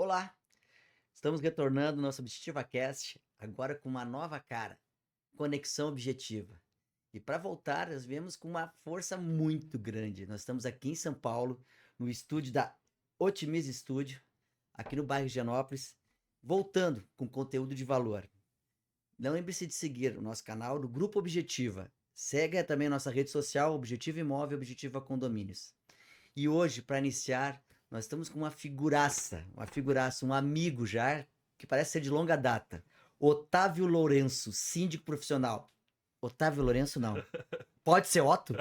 Olá, estamos retornando ao nosso ObjetivaCast, agora com uma nova cara, Conexão Objetiva. E para voltar, nós viemos com uma força muito grande. Nós estamos aqui em São Paulo, no estúdio da Otimize Studio, aqui no bairro Higienópolis, voltando com conteúdo de valor. Não lembre-se de seguir o nosso canal do Grupo Objetiva. Segue também a nossa rede social, Objetivo Imóvel, Objetiva Condomínios. E hoje, para iniciar, nós estamos com uma figuraça, um amigo já, que parece ser de longa data. Otávio Lourenço, síndico profissional. Otávio Lourenço, não. Pode ser Otto?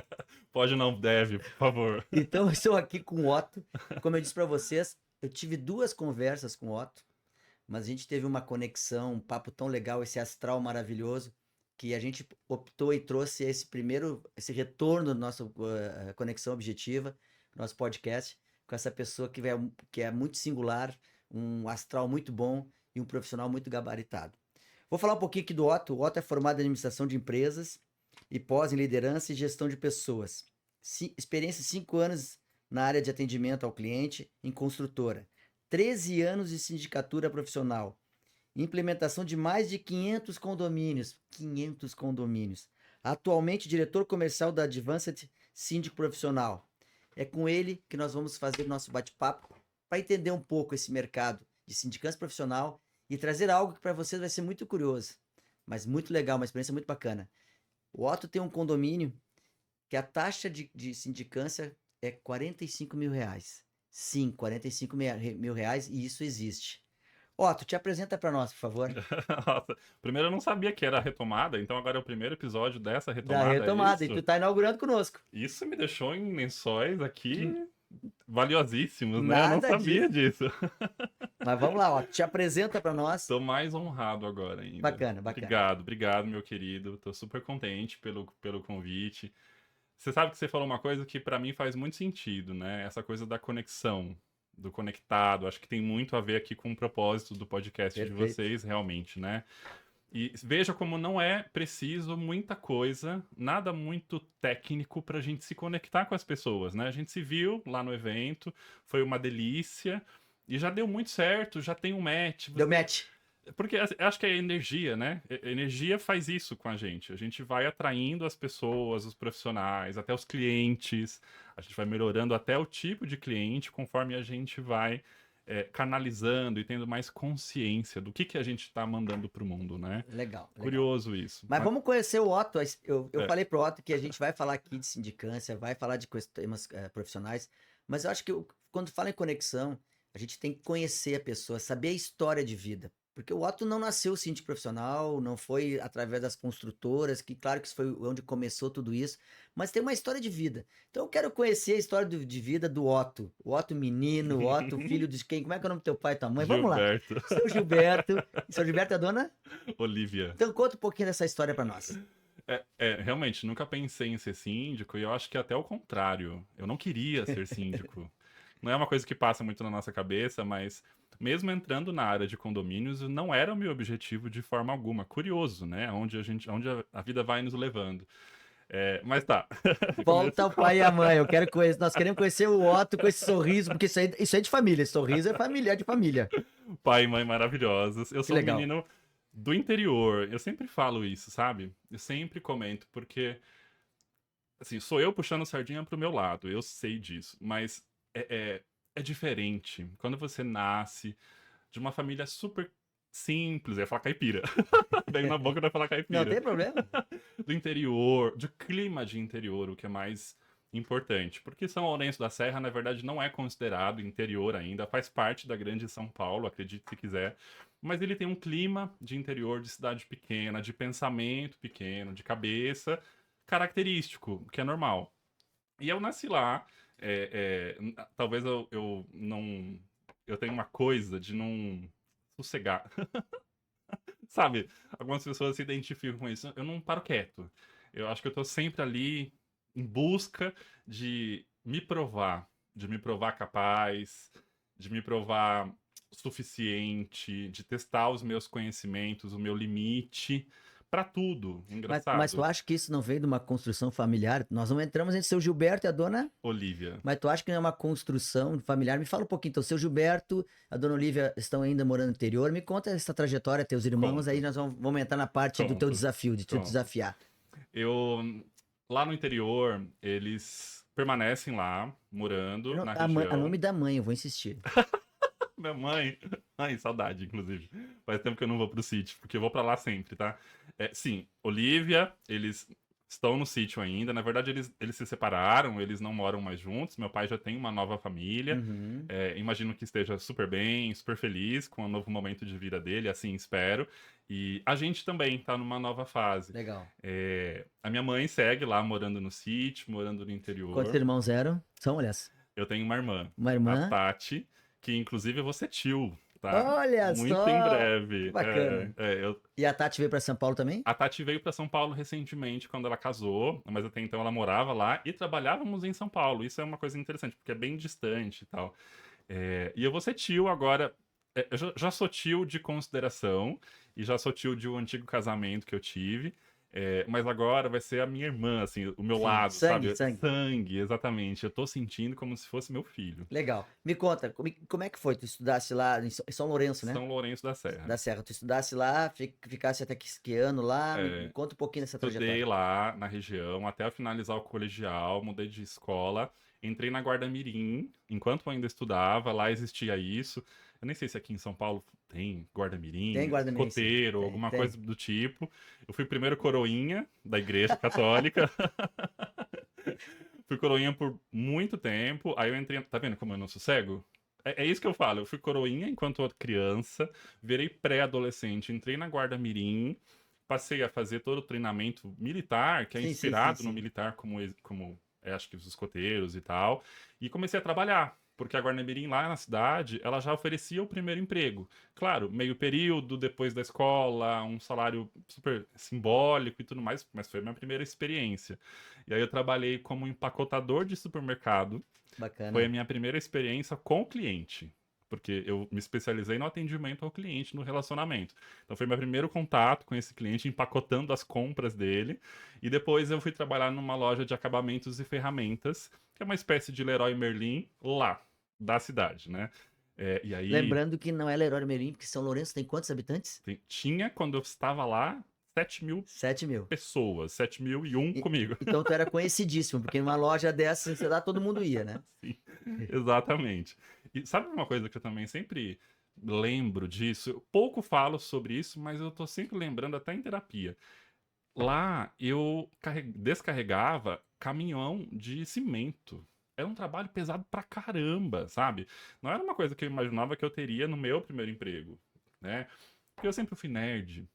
Pode não, deve, por favor. Então, eu estou aqui com o Otto. Como eu disse para vocês, eu tive 2 conversas com o Otto, mas a gente teve uma conexão, um papo tão legal, esse astral maravilhoso, que a gente optou e trouxe esse retorno da nossa conexão objetiva, nosso podcast, com essa pessoa que é muito singular, um astral muito bom e um profissional muito gabaritado. Vou falar um pouquinho aqui do Otto. O Otto é formado em administração de empresas e pós em liderança e gestão de pessoas. Experiência de 5 anos na área de atendimento ao cliente em construtora. 13 anos de sindicatura profissional. Implementação de mais de 500 condomínios. 500 condomínios. Atualmente diretor comercial da Advanced Síndico Profissional. É com ele que nós vamos fazer nosso bate-papo para entender um pouco esse mercado de sindicância profissional e trazer algo que para vocês vai ser muito curioso, mas muito legal, uma experiência muito bacana. O Otto tem um condomínio que a taxa de sindicância é R$ 45.000. Sim, R$ 45.000 e isso existe. Otto, te apresenta para nós, por favor. Nossa, primeiro eu não sabia que era a retomada, então agora é o primeiro episódio dessa Da retomada, é retomada, e tu isso? tá inaugurando conosco. Isso me deixou em lençóis aqui valiosíssimos, né? Eu não Nada sabia disso. disso. Mas vamos lá, Otto, te apresenta para nós. Tô mais honrado agora ainda. Bacana, bacana. Obrigado, meu querido. Tô super contente pelo convite. Você sabe que você falou uma coisa que pra mim faz muito sentido, né? Essa coisa da conexão, do conectado. Acho que tem muito a ver aqui com o propósito do podcast de Perfeito. vocês, realmente, né? E veja como não é preciso muita coisa, nada muito técnico pra gente se conectar com as pessoas, né? A gente se viu lá no evento, foi uma delícia e já deu muito certo, já tem um match. Deu match. Porque acho que é energia, né? Energia faz isso com a gente. A gente vai atraindo as pessoas, os profissionais, até os clientes. A gente vai melhorando até o tipo de cliente conforme a gente vai canalizando e tendo mais consciência do que a gente está mandando para o mundo, né? Legal, legal. Curioso isso. Mas vamos conhecer o Otto. Eu É. falei pro Otto que a gente vai falar aqui de sindicância, vai falar de temas profissionais, mas eu acho que quando fala em conexão, a gente tem que conhecer a pessoa, saber a história de vida. Porque o Otto não nasceu síndico profissional, não foi através das construtoras, que claro que isso foi onde começou tudo isso, mas tem uma história de vida. Então eu quero conhecer a história de vida do Otto. O Otto menino, o Otto filho de quem? Como é que é o nome do teu pai e tua mãe? Vamos lá. Gilberto. Seu Gilberto. Seu Gilberto é a dona? Olivia. Então conta um pouquinho dessa história pra nós. Realmente, nunca pensei em ser síndico e eu acho que até o contrário. Eu não queria ser síndico. Não é uma coisa que passa muito na nossa cabeça, mas mesmo entrando na área de condomínios, não era o meu objetivo de forma alguma. Curioso, né? Onde a vida vai nos levando. Mas tá. Volta o pai e a mãe. Eu quero conhecer, nós queremos conhecer o Otto com esse sorriso, porque isso é de família. Esse sorriso é familiar de família. Pai e mãe maravilhosos. Eu Que sou um legal. menino do interior. Eu sempre falo isso, sabe? Eu sempre comento, porque assim, sou eu puxando sardinha pro meu lado, eu sei disso, mas é diferente. Quando você nasce de uma família super simples, eu ia falar caipira. Veio na boca, eu ia falar Não caipira. tem problema. Do interior, de clima de interior, o que é mais importante. Porque São Lourenço da Serra, na verdade, não é considerado interior ainda, faz parte da grande São Paulo, acredite se quiser. Mas ele tem um clima de interior, de cidade pequena, de pensamento pequeno, de cabeça característico, que é normal. E eu nasci lá, talvez eu não. Eu tenho uma coisa de não sossegar. Sabe? Algumas pessoas se identificam com isso. Eu não paro quieto. Eu acho que eu tô sempre ali em busca de me provar capaz, de me provar suficiente, de testar os meus conhecimentos, o meu limite, pra tudo. Mas tu Engraçado. acha que isso não veio de uma construção familiar? Nós não entramos entre o seu Gilberto e a dona. Olivia. Mas tu acha que não é uma construção familiar? Me fala um pouquinho. Então, o seu Gilberto, a dona Olivia estão ainda morando no interior. Me conta essa trajetória, teus irmãos. Aí Conto, nós vamos entrar na parte do teu conto, desafio, de te conto. desafiar. Eu, lá no interior, eles permanecem lá, morando na A região. nome da mãe, eu vou insistir. Minha mãe. Ai, saudade, inclusive. Faz tempo que eu não vou pro sítio, porque eu vou pra lá sempre, tá? Sim, Olivia, eles estão no sítio ainda. Na verdade, eles se separaram, eles não moram mais juntos. Meu pai já tem uma nova família. Uhum. Imagino que esteja super bem, super feliz com o novo momento de vida dele, assim espero. E a gente também tá numa nova fase. Legal. A minha mãe segue lá morando no sítio, morando no Quantos interior. irmãos eram? São, aliás. Eu tenho uma irmã, Uma a irmã. Tati, que inclusive eu vou ser tio, tá? Olha Muito em só! Que breve. bacana. E a Tati veio para São Paulo também? A Tati veio para São Paulo recentemente, quando ela casou, mas até então ela morava lá e trabalhávamos em São Paulo. Isso é uma coisa interessante, porque é bem distante e tal. E eu vou ser tio agora. Eu já sou tio de consideração e já sou tio de um antigo casamento que eu tive. Mas agora vai ser a minha irmã, assim, o meu Sim, lado, sangue, sabe? sangue. Sangue, exatamente. Eu tô sentindo como se fosse meu filho. Legal. Me conta, como é que foi? Tu estudasse lá em São Lourenço, né? São Lourenço da Serra. Da Serra. Tu estudasse lá, ficasse até que ano lá? Me É, conta um pouquinho dessa Estudei trajetória. lá na região até eu finalizar o colegial, mudei de escola, entrei na Guarda Mirim, enquanto eu ainda estudava, lá existia isso. Eu nem sei se aqui em São Paulo tem Guarda Tem Mirim, guarda-mirim, sim. escoteiro, Tem, alguma tem. coisa do tipo. Eu fui primeiro coroinha da Igreja Católica. Fui coroinha por muito tempo, aí eu entrei. Tá vendo como eu não sossego? É isso que eu falo. Eu fui coroinha enquanto criança, virei pré-adolescente, entrei na Guarda Mirim, passei a fazer todo o treinamento militar, que é Sim, sim, sim, inspirado no sim. militar, como acho que os escoteiros e tal, e comecei a trabalhar. Porque a Guarda Mirim lá na cidade, ela já oferecia o primeiro emprego. Claro, meio período, depois da escola, um salário super simbólico e tudo mais, mas foi a minha primeira experiência. E aí eu trabalhei como empacotador de supermercado. Foi a Bacana. minha primeira experiência com o cliente. Porque eu me especializei no atendimento ao cliente, no relacionamento. Então foi meu primeiro contato com esse cliente, empacotando as compras dele. E depois eu fui trabalhar numa loja de acabamentos e ferramentas, que é uma espécie de Leroy Merlin lá, da cidade, né? E aí Lembrando que não é Leroy Merlin, porque São Lourenço tem quantos habitantes? tinha, quando eu estava lá, 7.000 7.000. pessoas, 7.001 comigo. Então tu era conhecidíssimo, porque numa loja dessa, sei lá, todo mundo ia, né? Sim, exatamente. E sabe uma coisa que eu também sempre lembro disso? Eu pouco falo sobre isso, mas eu tô sempre lembrando até em terapia. Lá eu descarregava caminhão de cimento. Era um trabalho pesado pra caramba, sabe? Não era uma coisa que eu imaginava que eu teria no meu primeiro emprego, né? Porque eu sempre fui nerd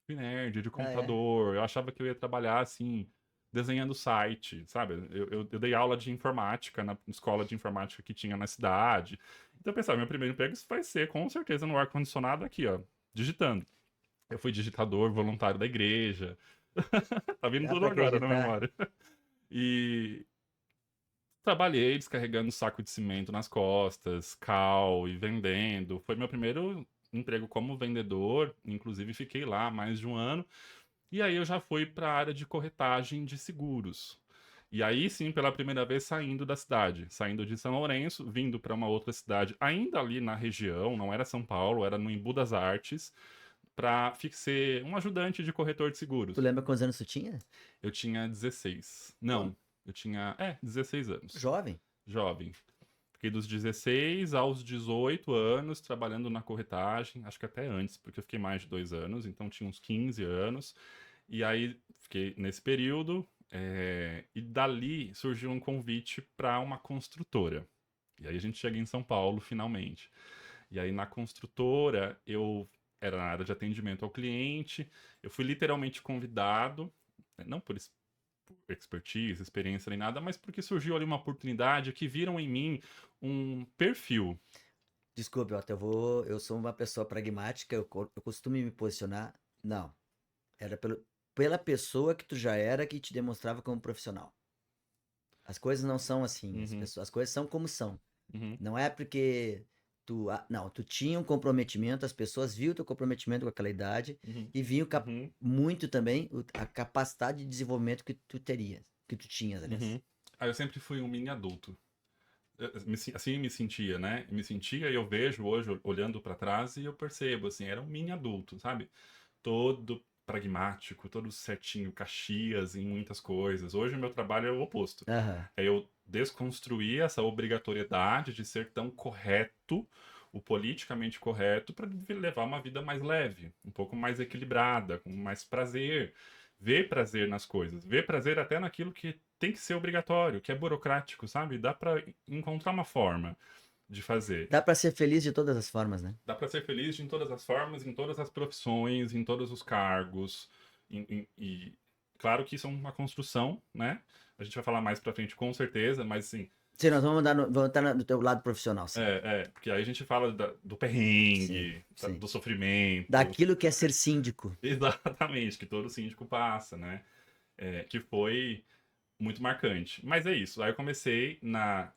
de Ah, é? computador. Eu achava que eu ia trabalhar assim, desenhando site, sabe? Eu dei aula de informática na escola de informática que tinha na cidade. Então eu pensava, meu primeiro emprego vai ser com certeza no ar-condicionado aqui, ó, digitando. Eu fui digitador voluntário da igreja. Tá vindo Dá tudo pra agora na acreditar. memória. E trabalhei descarregando saco de cimento nas costas, cal e vendendo. Foi meu primeiro emprego como vendedor, inclusive fiquei lá mais de um ano. E aí eu já fui para a área de corretagem de seguros. E aí sim, pela primeira vez saindo da cidade, saindo de São Lourenço, vindo para uma outra cidade, ainda ali na região, não era São Paulo, era no Embu das Artes, para ser um ajudante de corretor de Tu seguros. lembra quantos anos tu tinha? Eu tinha 16. Pô, Não, eu tinha, 16 anos. jovem. Jovem. Fiquei dos 16 aos 18 anos trabalhando na corretagem, acho que até antes, porque eu fiquei mais de 2 anos, então tinha uns 15 anos. E aí fiquei nesse período, e dali surgiu um convite para uma construtora. E aí a gente chega em São Paulo finalmente. E aí na construtora eu era na área de atendimento ao cliente, eu fui literalmente convidado, né, não por expertise, experiência nem nada, mas porque surgiu ali uma oportunidade que viram em mim um perfil. Desculpe, Otto, eu sou uma pessoa pragmática, eu costumo me posicionar. Não, era pela pessoa que tu já era que te demonstrava como profissional. As coisas não são assim, Uhum, as coisas são como são. uhum, Não é porque tu tinha um comprometimento, as pessoas viam o teu comprometimento com aquela idade Uhum. e viam Uhum. muito também a capacidade de desenvolvimento que tu tinhas, aliás. Uhum. Eu sempre fui um mini adulto. Assim me sentia, né? Me sentia e eu vejo hoje, olhando pra trás, e eu percebo, assim, era um mini adulto, sabe? Todo pragmático, todo certinho, Caxias em muitas coisas. Hoje o meu trabalho é o oposto. Aham. É eu desconstruir essa obrigatoriedade de ser tão correto, o politicamente correto, para levar uma vida mais leve, um pouco mais equilibrada, com mais prazer. Ver prazer nas coisas, ver prazer até naquilo que tem que ser obrigatório, que é burocrático, sabe? Dá para encontrar uma forma de fazer. Dá pra ser feliz de todas as formas, né? Dá para ser feliz em todas as formas, em todas as profissões, em todos os cargos. E claro que isso é uma construção, né? A gente vai falar mais pra frente com certeza, mas assim, Sim, nós vamos estar no teu lado profissional, sim. porque aí a gente fala do Sim, perrengue, sim. do sofrimento, Daquilo que é ser síndico. exatamente, que todo síndico passa, né? Que foi muito marcante. Mas é isso. Aí eu comecei na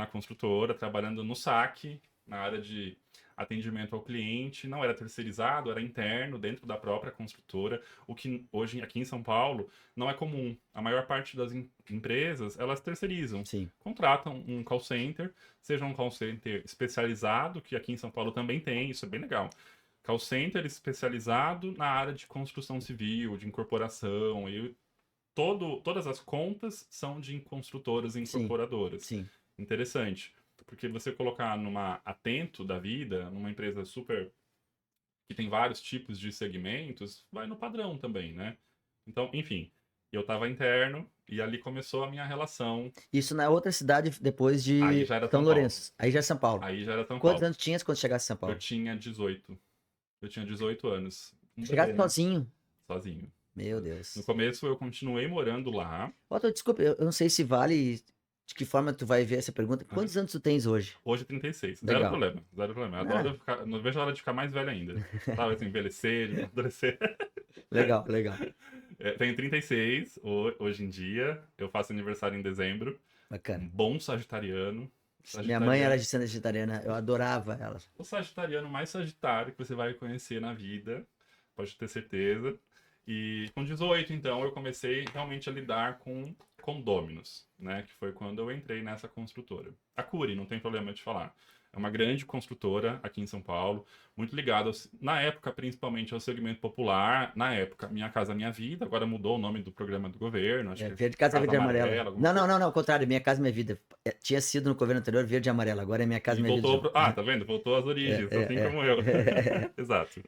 construtora, trabalhando no saque, na área de atendimento ao cliente. Não era terceirizado, era interno, dentro da própria construtora. O que hoje, aqui em São Paulo, não é comum. A maior parte das empresas, elas terceirizam. Sim. Contratam um call center, seja um call center especializado, que aqui em São Paulo também tem, isso é bem legal. Call center especializado na área de construção civil, de incorporação, e todas as contas são de construtoras e Sim. incorporadoras. Sim. Interessante. Porque você colocar numa Atento da vida, numa empresa super que tem vários tipos de segmentos, vai no padrão também, né? Então, enfim, eu estava interno e ali começou a minha relação. Isso na outra cidade depois Aí de já era São São Paulo. Lourenço. Aí já é São Paulo. Aí já era São Quantos Paulo. anos tinhas quando chegasse em São Eu Paulo? tinha 18. Eu tinha 18 anos. Um Chegasse bebê, né? sozinho? Sozinho. Meu No Deus. começo eu continuei morando lá. Desculpa, eu não sei se vale, de que forma tu vai ver essa pergunta. Quantos anos tu tens hoje? Hoje 36. Zero Legal. problema. Zero problema. Eu Ah, adoro ficar. Não vejo a hora de ficar mais velho ainda. Sabe, assim, envelhecer, de amadurecer. legal, legal. Tenho 36 hoje em dia. Eu faço aniversário em dezembro. Um Bacana. bom sagitariano. Minha mãe era Sagitariano. de vegetariana, eu adorava ela. O sagitariano mais sagitário que você vai conhecer na vida. Pode ter certeza. E com 18, então, eu comecei realmente a lidar com condôminos, né? Que foi quando eu entrei nessa construtora. A Cury, não tem problema de falar. É uma grande construtora aqui em São Paulo, muito ligada, na época, principalmente ao segmento popular. Na época, Minha Casa Minha Vida, agora mudou o nome do programa do governo, acho que é Verde Casa Casa Verde e Amarela. Amarela, alguma Não, não, coisa. não, não, ao contrário, Minha Casa Minha Vida. Tinha sido no governo anterior Verde e Amarela, agora é Minha Casa E Minha Vida de voltou novo. pro... Ah, tá vendo? Voltou às É, origens, assim é, como eu. é. Exato.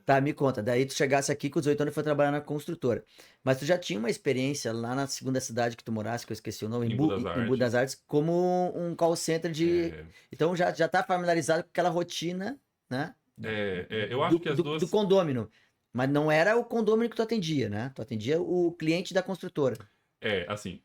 Tá, me conta. Daí tu chegasse aqui com 18 anos e foi trabalhar na construtora. Mas tu já tinha uma experiência lá na segunda cidade que tu morasse, que eu esqueci o nome, Em Budas Em Budas das Artes. Artes, como um call center de. É, Então já tá familiarizado com aquela rotina, né? eu acho que as Do duas. condômino. Mas não era o condômino que tu atendia, né? Tu atendia o cliente da construtora. Assim,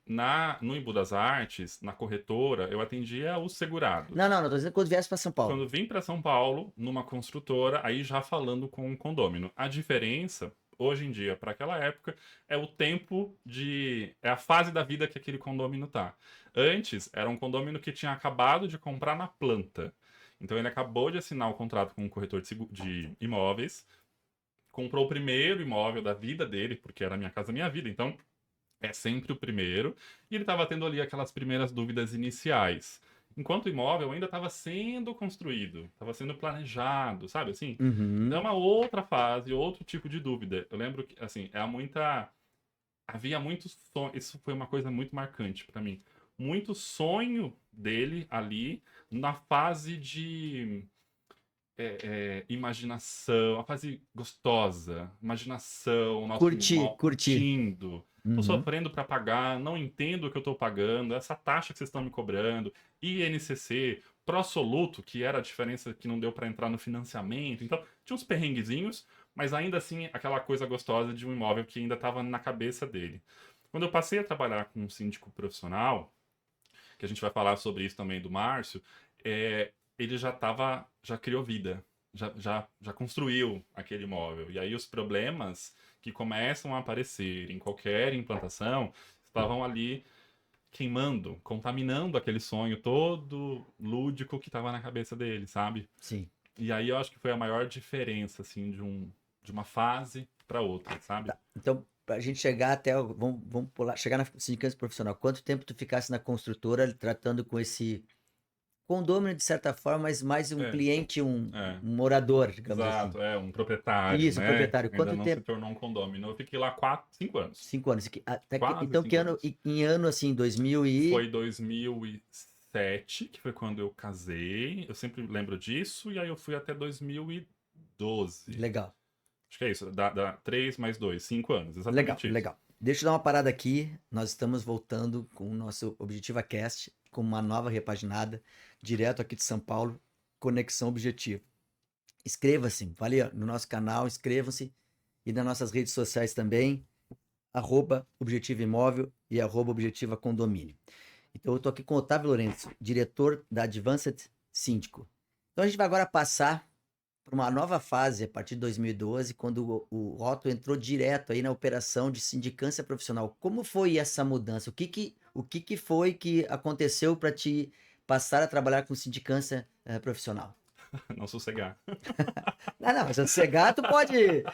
no Embu das Artes, na corretora, eu atendia os Não, segurados. não, não, tô dizendo quando viesse pra São Paulo. Quando vim para São Paulo, numa construtora, aí já falando com o condômino. A diferença, hoje em dia, para aquela época, é o tempo de. É a fase da vida que aquele condômino tá. Antes, era um condômino que tinha acabado de comprar na planta. Então, ele acabou de assinar o contrato com um corretor de imóveis, comprou o primeiro imóvel da vida dele, porque era Minha Casa Minha Vida. Então, é sempre o primeiro, e ele estava tendo ali aquelas primeiras dúvidas iniciais. Enquanto o imóvel ainda estava sendo construído, estava sendo planejado, sabe assim? Então é Uhum. uma outra fase, outro tipo de dúvida. Eu lembro que, assim, havia muito sonho, isso foi uma coisa muito marcante para mim. Muito sonho dele ali na fase de imaginação, a fase gostosa, imaginação, nosso Curti. curtindo. Tô Uhum. sofrendo para pagar, não entendo o que eu tô pagando, essa taxa que vocês estão me cobrando, INCC, pró-soluto, que era a diferença que não deu para entrar no financiamento. Então, tinha uns perrenguezinhos, mas ainda assim aquela coisa gostosa de um imóvel que ainda estava na cabeça dele. Quando eu passei a trabalhar com um síndico profissional, que a gente vai falar sobre isso também do Márcio, ele já criou vida, já construiu aquele imóvel. E aí os problemas que começam a aparecer em qualquer implantação estavam ali queimando, contaminando aquele sonho todo lúdico que tava na cabeça dele, sabe? Sim. E aí eu acho que foi a maior diferença, assim, de uma fase para outra, sabe? Tá. Então, pra gente chegar até. Vamos pular, chegar na sindicância profissional. Quanto tempo tu ficasse na construtora tratando com esse condômino, de certa forma, mas mais um É, cliente, é. um morador, digamos assim. Exato, um proprietário, Isso, né? proprietário. Ainda Quanto não se tempo? tornou um condômino. Eu fiquei lá 4, 5 anos. 5 anos. Quase Então, que 5 ano? anos. Em ano, assim, 2000 e... Foi 2007, que foi quando eu casei. Eu sempre lembro disso. E aí eu fui até 2012. Legal, Acho que é isso. Dá 3 mais 2, 5 anos. legal, Exatamente isso. legal. Deixa eu dar uma parada aqui. Nós estamos voltando com o nosso Objetiva Cast, com uma nova repaginada, direto aqui de São Paulo, Conexão Objetiva. Inscreva-se, vale no nosso canal, inscrevam-se e nas nossas redes sociais também, @Objetiva Imóvel e @Objetiva Condomínio. Então eu estou aqui com o Otávio Lourenço, diretor da Advanced Síndico. Então a gente vai agora passar para uma nova fase a partir de 2012, quando o Otto entrou direto aí na operação de sindicância profissional. Como foi essa mudança? O que foi que aconteceu para te passar a trabalhar com sindicância profissional? Não sossegar. Não, mas sossegar tu pode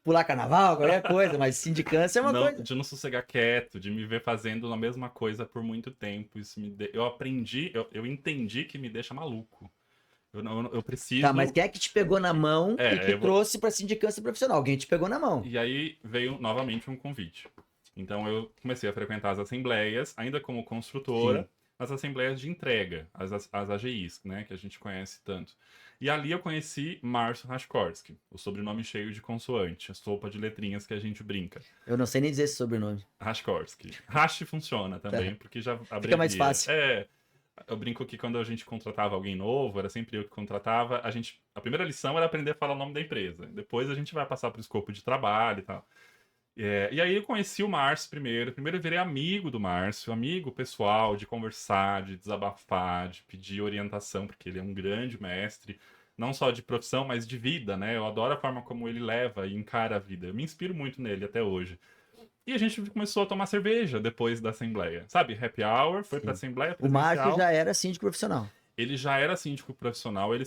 pular carnaval, qualquer coisa, mas sindicância é uma Não, coisa. de não sossegar quieto, de me ver fazendo a mesma coisa por muito tempo. Eu aprendi, eu entendi que me deixa maluco. Eu preciso. Tá, mas quem é que te pegou na mão e te Eu vou... trouxe para sindicância profissional? Alguém te pegou na mão. E aí veio novamente um convite. Então eu comecei a frequentar as assembleias, ainda como construtora, Sim. as assembleias de entrega, as AGIs, né, que a gente conhece tanto. E ali eu conheci Márcio Rashkorsky, o sobrenome cheio de consoante, a sopa de letrinhas que a gente brinca. Eu não sei nem dizer esse sobrenome. Rashkorsky. Rash funciona também, Tá. porque já abrevia. Fica mais fácil. Eu brinco que quando a gente contratava alguém novo, era sempre eu que contratava, a primeira lição era aprender a falar o nome da empresa. Depois a gente vai passar para o escopo de trabalho e tal. E aí eu conheci o Márcio primeiro. Primeiro eu virei amigo do Márcio, amigo pessoal, de conversar, de desabafar, de pedir orientação, porque ele é um grande mestre, não só de profissão, mas de vida, né? Eu adoro a forma como ele leva e encara a vida. Eu me inspiro muito nele até hoje. E a gente começou a tomar cerveja depois da assembleia. Sabe, happy hour, foi pra Sim. assembleia O Márcio presencial. já era síndico profissional. Ele já era síndico profissional, ele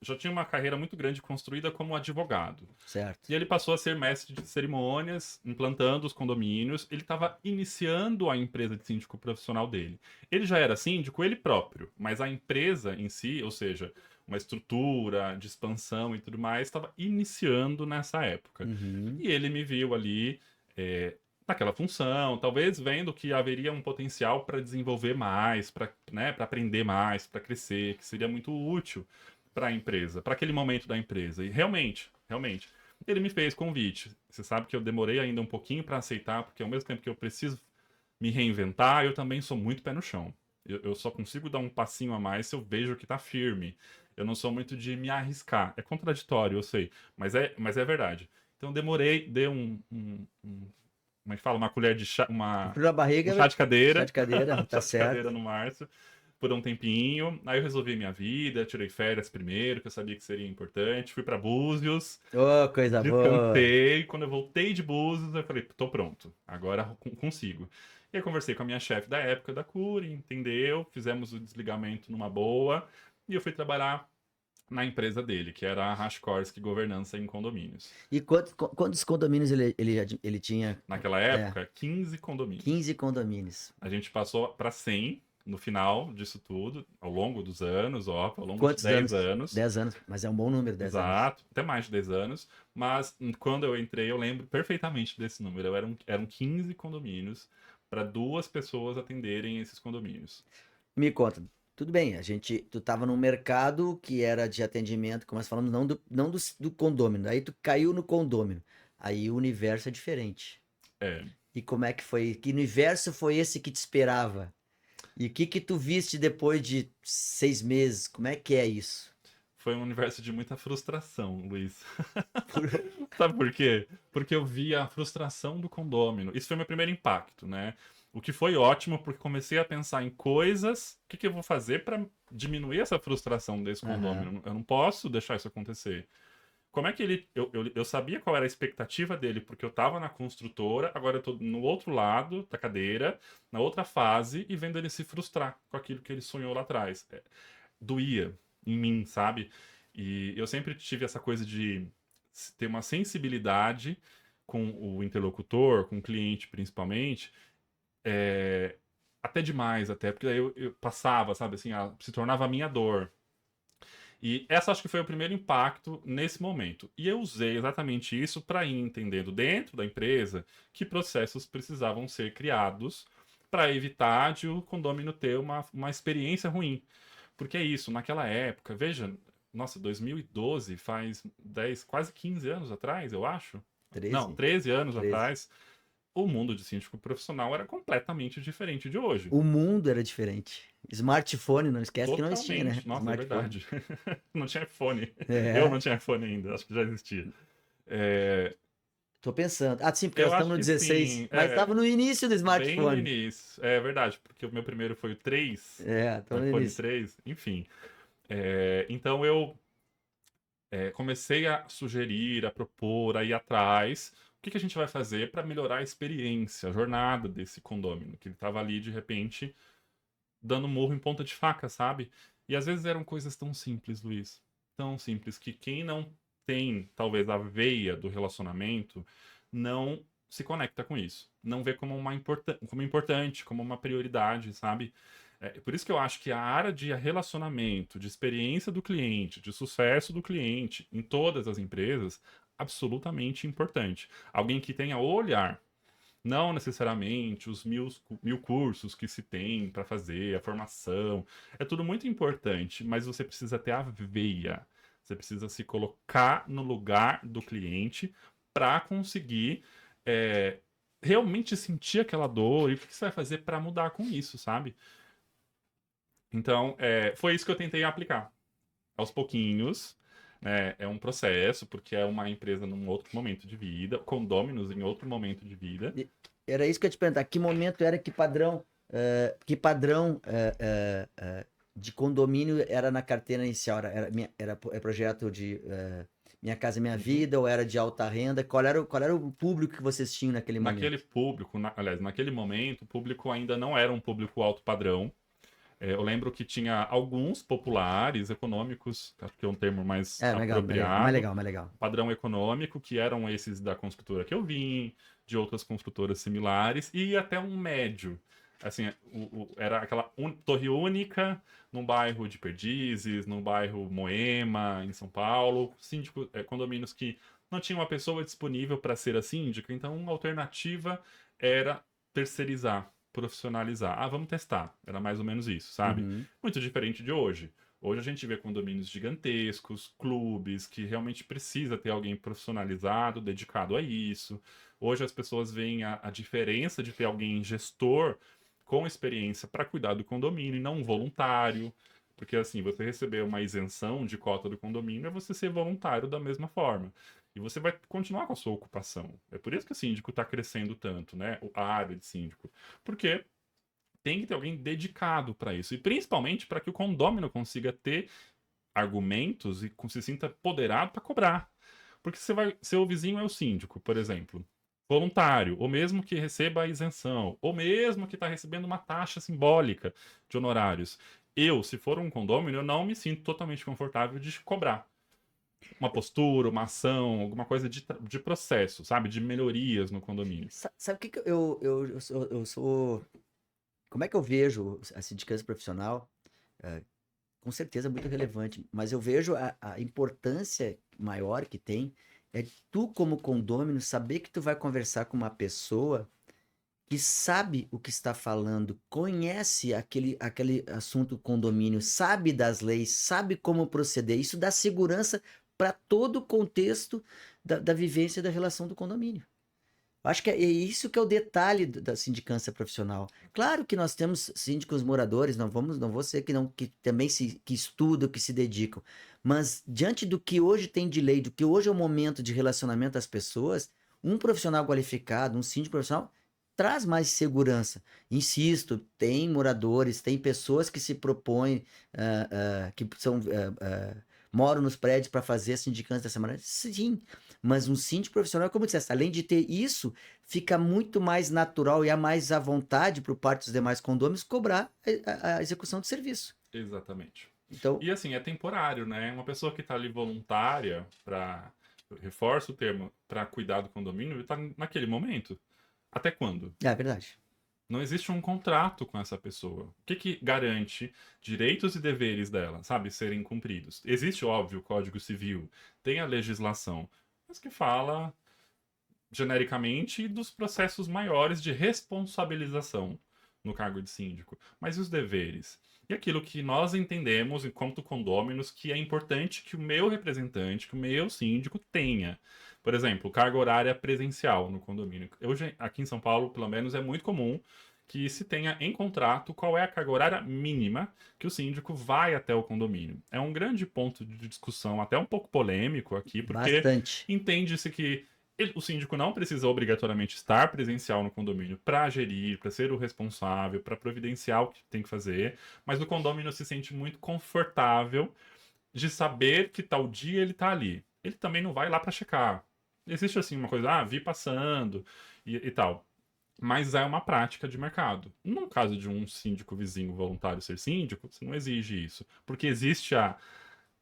já tinha uma carreira muito grande construída como advogado. Certo. E ele passou a ser mestre de cerimônias, implantando os condomínios. Ele estava iniciando a empresa de síndico profissional dele. Ele já era síndico ele próprio, mas a empresa em si, ou seja, uma estrutura de expansão e tudo mais, estava iniciando nessa época. Uhum. E ele me viu ali naquela função, talvez vendo que haveria um potencial para desenvolver mais, para aprender mais, para crescer, que seria muito útil para a empresa, para aquele momento da empresa. E realmente, ele me fez convite. Você sabe que eu demorei ainda um pouquinho para aceitar, porque ao mesmo tempo que eu preciso me reinventar, eu também sou muito pé no chão. Eu só consigo dar um passinho a mais se eu vejo que está firme. Eu não sou muito de me arriscar. É contraditório, eu sei, mas é verdade. Então demorei, dei como é que fala? Uma colher de chá, Frio na barriga, um chá de cadeira. chá de cadeira, tá chá de cadeira certo. no Márcio, por um tempinho. Aí eu resolvi minha vida, tirei férias primeiro, que eu sabia que seria importante. Fui pra Búzios, Ô, coisa boa. descansei. Quando eu voltei de Búzios, eu falei, tô pronto, agora consigo. E aí conversei com a minha chefe da época da Cury, entendeu? Fizemos o desligamento numa boa. E eu fui trabalhar na empresa dele, que era a Rashkorsky Governança em Condomínios. E quantos condomínios ele tinha? Naquela época, 15 condomínios. 15 condomínios. A gente passou para 100 no final disso tudo, ao longo dos anos, ao longo Quantos de 10 anos. 10 anos, mas é um bom número, 10 anos. Exato, até mais de 10 anos. Mas quando eu entrei, eu lembro perfeitamente desse número. Eram 15 condomínios para 2 pessoas atenderem esses condomínios. Me conta, tudo bem, tu estava num mercado que era de atendimento, como nós falamos, não do condômino, aí tu caiu no condômino, aí o universo é diferente. É. E como é que foi? Que universo foi esse que te esperava? E o que tu viste depois de 6 meses? Como é que é isso? Foi um universo de muita frustração, Luiz. Sabe por quê? Porque eu vi a frustração do condômino. Isso foi meu primeiro impacto, né? O que foi ótimo, porque comecei a pensar em coisas, o que eu vou fazer para diminuir essa frustração desse condômino. Eu não posso deixar isso acontecer. como é que ele. Eu sabia qual era a expectativa dele, porque eu estava na construtora, agora eu estou no outro lado da cadeira, na outra fase, e vendo ele se frustrar com aquilo que ele sonhou lá atrás. Doía em mim, sabe? E eu sempre tive essa coisa de ter uma sensibilidade com o interlocutor, com o cliente principalmente, até demais, até, porque daí eu passava, sabe, assim, se tornava a minha dor. E essa acho que foi o primeiro impacto nesse momento. E eu usei exatamente isso para ir entendendo dentro da empresa que processos precisavam ser criados para evitar de o condômino ter uma experiência ruim. Porque é isso, naquela época, veja, nossa, 2012 faz 10, quase 15 anos atrás, eu acho. Não, 13, 13 anos 13. atrás, o mundo de síndico profissional era completamente diferente de hoje. O mundo era diferente. Smartphone, não esquece que não existia, né? Totalmente. Nossa, é Smartphone. verdade. Não tinha iPhone. Eu É, não tinha iPhone ainda, acho que já existia. É, tô pensando. Ah, sim, porque nós eu estamos acho no que 16, sim. mas estava no início do Bem no smartphone. início. É verdade, porque o meu primeiro foi o 3, o Estamos no iPhone início. 3, enfim. Então eu comecei a sugerir, a propor, a ir atrás. O que que a gente vai fazer para melhorar a experiência, a jornada desse condômino? Que ele estava ali, de repente, dando murro em ponta de faca, sabe? E às vezes eram coisas tão simples, Luiz. Tão simples que quem não tem, talvez, a veia do relacionamento, não se conecta com isso. Não vê como como importante, como uma prioridade, sabe? Por isso que eu acho que a área de relacionamento, de experiência do cliente, de sucesso do cliente, em todas as empresas, absolutamente importante. Alguém que tenha o olhar, não necessariamente os mil cursos que se tem para fazer, a formação. É tudo muito importante, mas você precisa ter a veia. Você precisa se colocar no lugar do cliente para conseguir é, realmente sentir aquela dor e o que você vai fazer para mudar com isso, sabe? Então, foi isso que eu tentei aplicar. Aos pouquinhos, né? É um processo, porque é uma empresa num outro momento de vida, condôminos em outro momento de vida. Era isso que eu ia te perguntar. Que momento era, que padrão de condomínio era na carteira inicial? Era projeto de Minha Casa Minha Uhum. Vida ou era de alta renda? Qual era o público que vocês tinham naquele Naquele momento? público, aliás, naquele momento, o público ainda não era um público alto padrão. Eu lembro que tinha alguns populares econômicos, acho que é um termo mais É, legal, mais apropriado, legal, mais legal. padrão econômico, que eram esses da construtora que eu vim, de outras construtoras similares, e até um médio. Assim, era aquela torre única num bairro de Perdizes, num bairro Moema, em São Paulo, síndico, condomínios que não tinha uma pessoa disponível para ser a síndica, então uma alternativa era terceirizar, profissionalizar. Ah, vamos testar. Era mais ou menos isso, sabe? Uhum. Muito diferente de hoje. Hoje a gente vê condomínios gigantescos, clubes, que realmente precisa ter alguém profissionalizado, dedicado a isso. Hoje as pessoas veem a diferença de ter alguém gestor com experiência para cuidar do condomínio e não um voluntário. Porque assim, você receber uma isenção de cota do condomínio é você ser voluntário da mesma forma. E você vai continuar com a sua ocupação. É por isso que o síndico está crescendo tanto, né? A área de síndico. Porque tem que ter alguém dedicado para isso. E principalmente para que o condômino consiga ter argumentos e se sinta empoderado para cobrar. Porque seu vizinho é o síndico, por exemplo, voluntário, ou mesmo que receba a isenção, ou mesmo que está recebendo uma taxa simbólica de honorários. Eu, se for um condômino, eu não me sinto totalmente confortável de cobrar uma postura, uma ação, alguma coisa de processo, sabe? De melhorias no condomínio. Sabe o que eu sou. Como é que eu vejo a sindicância profissional? É, com certeza muito relevante, mas eu vejo a importância maior que tem é tu, como condômino, saber que tu vai conversar com uma pessoa que sabe o que está falando, conhece aquele assunto condomínio, sabe das leis, sabe como proceder. Isso dá segurança para todo o contexto da vivência da relação do condomínio. Acho que é isso que é o detalhe da sindicância profissional. Claro que nós temos síndicos moradores, não vou ser que não que também que estudam, que se dedicam, mas diante do que hoje tem de lei, do que hoje é o momento de relacionamento das pessoas, um profissional qualificado, um síndico profissional traz mais segurança. Insisto, tem moradores, tem pessoas que se propõem, que são moro nos prédios para fazer a sindicância dessa maneira? Sim, mas um síndico profissional, como eu disse, além de ter isso, fica muito mais natural e há mais à vontade por parte dos demais condôminos cobrar a execução do serviço. Exatamente. Então, E assim, é temporário, né? Uma pessoa que está ali voluntária para, reforço o termo, para cuidar do condomínio, está naquele momento. Até quando? é verdade. Não existe um contrato com essa pessoa. O que que garante direitos e deveres dela, sabe, serem cumpridos? Existe, óbvio, o Código Civil, tem a legislação, mas que fala genericamente dos processos maiores de responsabilização no cargo de síndico. Mas e os deveres? E aquilo que nós entendemos, enquanto condôminos, que é importante que o meu representante, que o meu síndico tenha. Por exemplo, carga horária presencial no condomínio. Hoje, aqui em São Paulo, pelo menos, é muito comum que se tenha em contrato qual é a carga horária mínima que o síndico vai até o condomínio. É um grande ponto de discussão, até um pouco polêmico aqui, porque Bastante. entende-se que o síndico não precisa obrigatoriamente estar presencial no condomínio para gerir, para ser o responsável, para providenciar o que tem que fazer, mas o condomínio se sente muito confortável de saber que tal dia ele está ali. Ele também não vai lá para checar. Existe assim uma coisa, vi passando e tal. Mas é uma prática de mercado. No caso de um síndico vizinho voluntário ser síndico, você não exige isso. Porque existe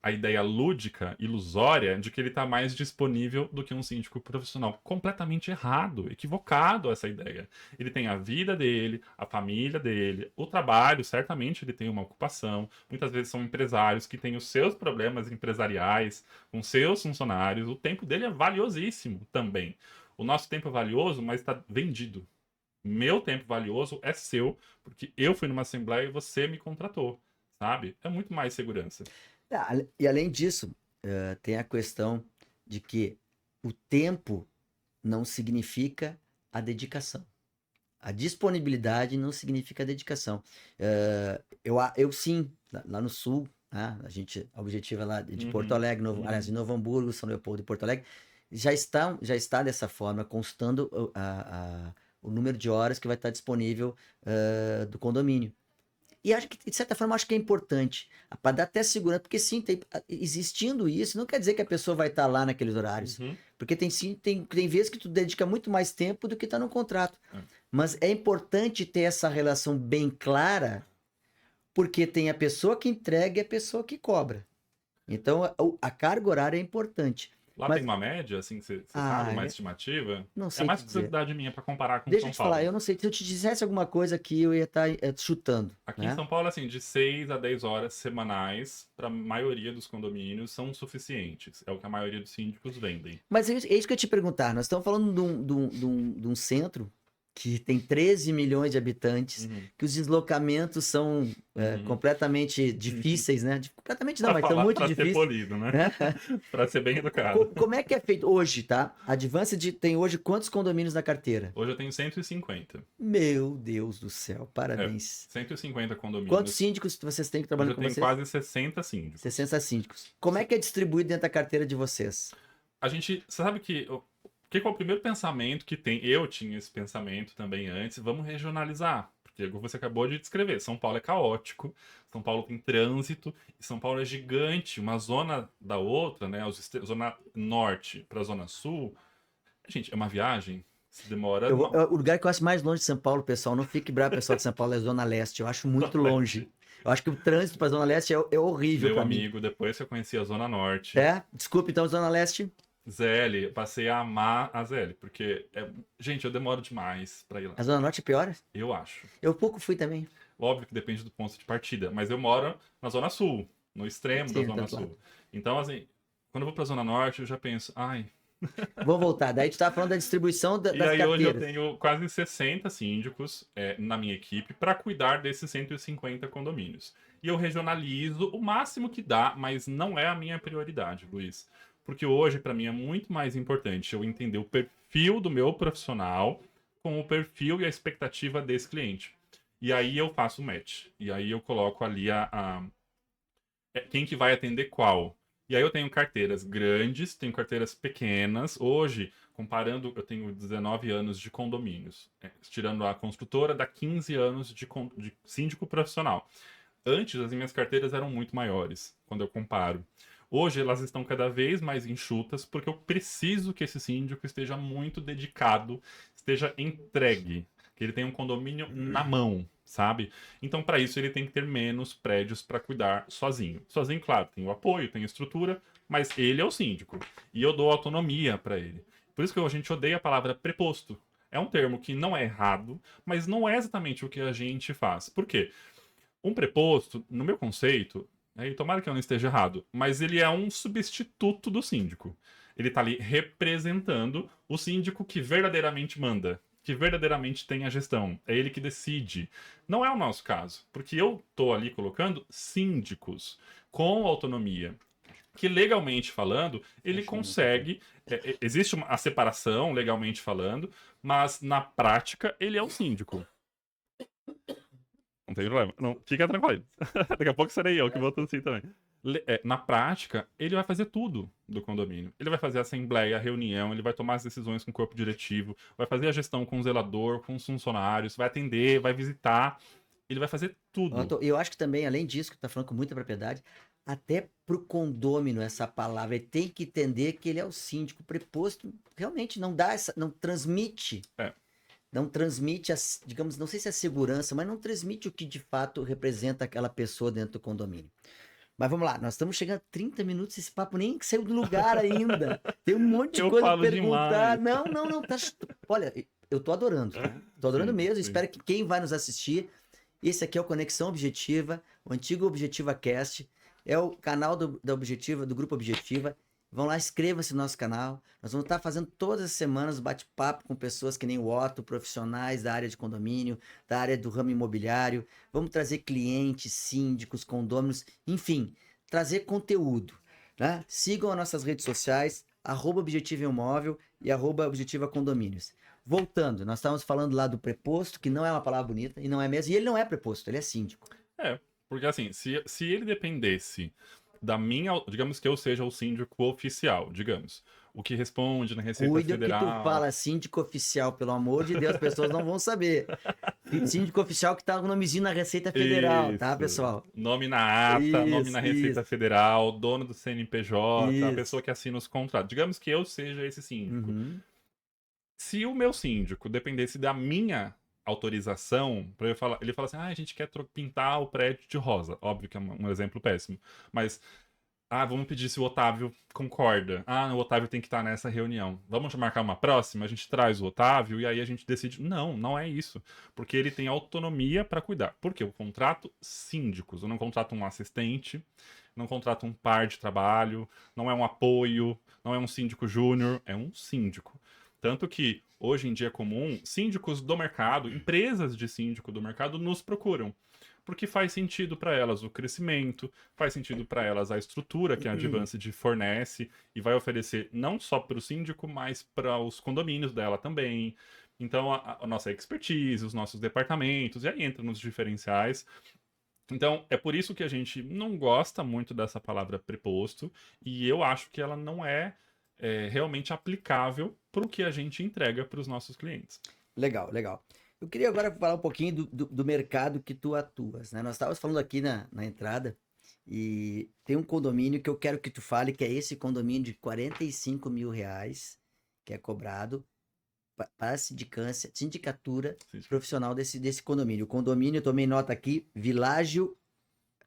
a ideia lúdica, ilusória, de que ele está mais disponível do que um síndico profissional. Completamente errado, equivocado essa ideia. Ele tem a vida dele, a família dele, o trabalho, certamente ele tem uma ocupação. Muitas vezes são empresários que têm os seus problemas empresariais com seus funcionários. O tempo dele é valiosíssimo também. O nosso tempo é valioso, mas está vendido. Meu tempo valioso é seu, porque eu fui numa assembleia e você me contratou, sabe? É muito mais segurança. E além disso, tem a questão de que o tempo não significa a dedicação. A disponibilidade não significa a dedicação. Eu sim, lá no sul, né, a Objetiva lá de Porto Alegre, aliás, de Novo Hamburgo, São Leopoldo e Porto Alegre, já está dessa forma, constando o número de horas que vai estar disponível do condomínio. E acho que, de certa forma, acho que é importante, para dar até segurança, porque sim, existindo isso, não quer dizer que a pessoa vai estar lá naqueles horários. Porque tem vezes que tu dedica muito mais tempo do que está no contrato. Mas é importante ter essa relação bem clara, porque tem a pessoa que entrega e a pessoa que cobra. Então, a carga horária é importante. Lá Mas, tem uma média, assim, você sabe, uma estimativa? não É sei mais te dizer. curiosidade minha para comparar com Deixa São eu te Paulo. falar, eu não sei. Se eu te dissesse alguma coisa aqui, eu ia estar chutando. Aqui em Né? São Paulo, assim, de 6 a 10 horas semanais, para a maioria dos condomínios, são suficientes. É o que a maioria dos síndicos vendem. Mas é isso que eu ia te perguntar. Nós estamos falando de um centro que tem 13 milhões de habitantes, que os deslocamentos são completamente difíceis, né? Completamente não, Pra mas são falar, muito pra ser difíceis. polido, né? Né? Pra ser bem educado. Como é que é feito hoje, tá? A Advanced tem hoje quantos condomínios na carteira? Hoje eu tenho 150. Meu Deus do céu, parabéns. 150 condomínios. Quantos síndicos vocês têm que trabalhar com vocês? vocês? Quase 60 síndicos. 60 síndicos. Como é que é distribuído dentro da carteira de vocês? Você sabe que que é o primeiro pensamento que tem? Eu tinha esse pensamento também antes. Vamos regionalizar. Porque você acabou de descrever. São Paulo é caótico. São Paulo tem trânsito. E São Paulo é gigante. Uma zona da outra, né? Zona norte para a zona sul. Gente, é uma viagem. Se demora. O lugar que eu acho mais longe de São Paulo, pessoal, não fique bravo, pessoal de São Paulo, é Zona Leste. Eu acho muito longe. Eu acho que o trânsito para Zona Leste é horrível para mim. Meu amigo, depois que eu conheci a Zona Norte. Desculpe, então, Zona Leste. ZL, passei a amar a ZL, porque, gente, eu demoro demais pra ir lá. A Zona Norte é pior? Eu acho. Eu pouco fui também. Óbvio que depende do ponto de partida, mas eu moro na Zona Sul, no extremo da Zona Sul. Então, assim, quando eu vou pra Zona Norte, eu já penso, Vou voltar. Daí tu tava falando da distribuição das carteiras. E aí hoje eu tenho quase 60 síndicos na minha equipe para cuidar desses 150 condomínios. E eu regionalizo o máximo que dá, mas não é a minha prioridade, Luiz. Porque hoje, para mim, é muito mais importante eu entender o perfil do meu profissional com o perfil e a expectativa desse cliente. E aí eu faço o match. E aí eu coloco ali quem que vai atender qual. E aí eu tenho carteiras grandes, tenho carteiras pequenas. Hoje, comparando, eu tenho 19 anos de condomínios. Tirando a construtora, dá 15 anos de síndico profissional. Antes, as minhas carteiras eram muito maiores, quando eu comparo. Hoje elas estão cada vez mais enxutas, porque eu preciso que esse síndico esteja muito dedicado, esteja entregue, que ele tenha um condomínio na mão, sabe? Então, para isso, ele tem que ter menos prédios para cuidar sozinho. Sozinho, claro, tem o apoio, tem a estrutura, mas ele é o síndico. E eu dou autonomia para ele. Por isso que a gente odeia a palavra preposto. É um termo que não é errado, mas não é exatamente o que a gente faz. Por quê? Um preposto, no meu conceito, e tomara que eu não esteja errado, mas ele é um substituto do síndico. Ele está ali representando o síndico que verdadeiramente manda, que verdadeiramente tem a gestão. É ele que decide. Não é o nosso caso, porque eu estou ali colocando síndicos com autonomia, que legalmente falando, ele consegue. Existe a separação legalmente falando, mas na prática ele é o síndico. Não tem problema. Não, fica tranquilo. Daqui a pouco serei eu que vou tossir também. Na prática, ele vai fazer tudo do condomínio. Ele vai fazer a assembleia, a reunião, ele vai tomar as decisões com o corpo diretivo, vai fazer a gestão com o zelador, com os funcionários, vai atender, vai visitar. Ele vai fazer tudo. Eu acho que também, além disso, que tu tá falando com muita propriedade, até pro condômino essa palavra, ele tem que entender que ele é o síndico preposto, realmente não dá essa, não transmite. Não transmite, digamos, não sei se é segurança, mas não transmite o que de fato representa aquela pessoa dentro do condomínio. Mas vamos lá, nós estamos chegando a 30 minutos, esse papo nem saiu do lugar ainda. Tem um monte de coisa pra perguntar. Demais. Não, tá... Olha, eu tô adorando, tá? Tô adorando mesmo, sim. Espero que quem vai nos assistir, esse aqui é o Conexão Objetiva, o antigo Objetiva Cast, é o canal da Objetiva, do Grupo Objetiva. Vão lá, inscreva-se no nosso canal. Nós vamos estar fazendo todas as semanas bate-papo com pessoas que nem o Otto, profissionais da área de condomínio, da área do ramo imobiliário. Vamos trazer clientes, síndicos, condôminos, enfim, trazer conteúdo. Né? Sigam as nossas redes sociais, @Objetiva Imóvel e @Objetiva Condomínios. Voltando, nós estávamos falando lá do preposto, que não é uma palavra bonita, e não é mesmo, e ele não é preposto, ele é síndico. Porque assim, se ele dependesse da minha, digamos que eu seja o síndico oficial, digamos, o que responde na Receita Federal. Que tu fala síndico oficial, pelo amor de Deus, as pessoas não vão saber. Síndico oficial que tá com o nomezinho na Receita Federal, tá, pessoal? Nome na ata, nome na Receita Federal, dono do CNPJ, a pessoa que assina os contratos. Digamos que eu seja esse síndico. Se o meu síndico dependesse da minha autorização, para eu falar, ele fala assim: a gente quer pintar o prédio de rosa. Óbvio que é um exemplo péssimo. Mas, vamos pedir se o Otávio concorda. O Otávio tem que estar nessa reunião. Vamos marcar uma próxima? A gente traz o Otávio e aí a gente decide. Não, não é isso. Porque ele tem autonomia para cuidar. Porque eu contrato síndicos. Eu não contrato um assistente, não contrato um par de trabalho, não é um apoio, não é um síndico júnior, é um síndico. Tanto que, hoje em dia é comum, síndicos do mercado, empresas de síndico do mercado nos procuram. Porque faz sentido para elas o crescimento, faz sentido para elas a estrutura que a Advanced fornece e vai oferecer não só para o síndico, mas para os condomínios dela também. Então, a nossa expertise, os nossos departamentos, e aí entra nos diferenciais. Então, é por isso que a gente não gosta muito dessa palavra preposto, e eu acho que ela não é realmente aplicável para o que a gente entrega para os nossos clientes. Legal, legal. Eu queria agora falar um pouquinho do mercado que tu atuas, né? Nós estávamos falando aqui na entrada e tem um condomínio que eu quero que tu fale, que é esse condomínio de R$45 mil que é cobrado para a sindicatura profissional desse condomínio. O condomínio, eu tomei nota aqui, Világio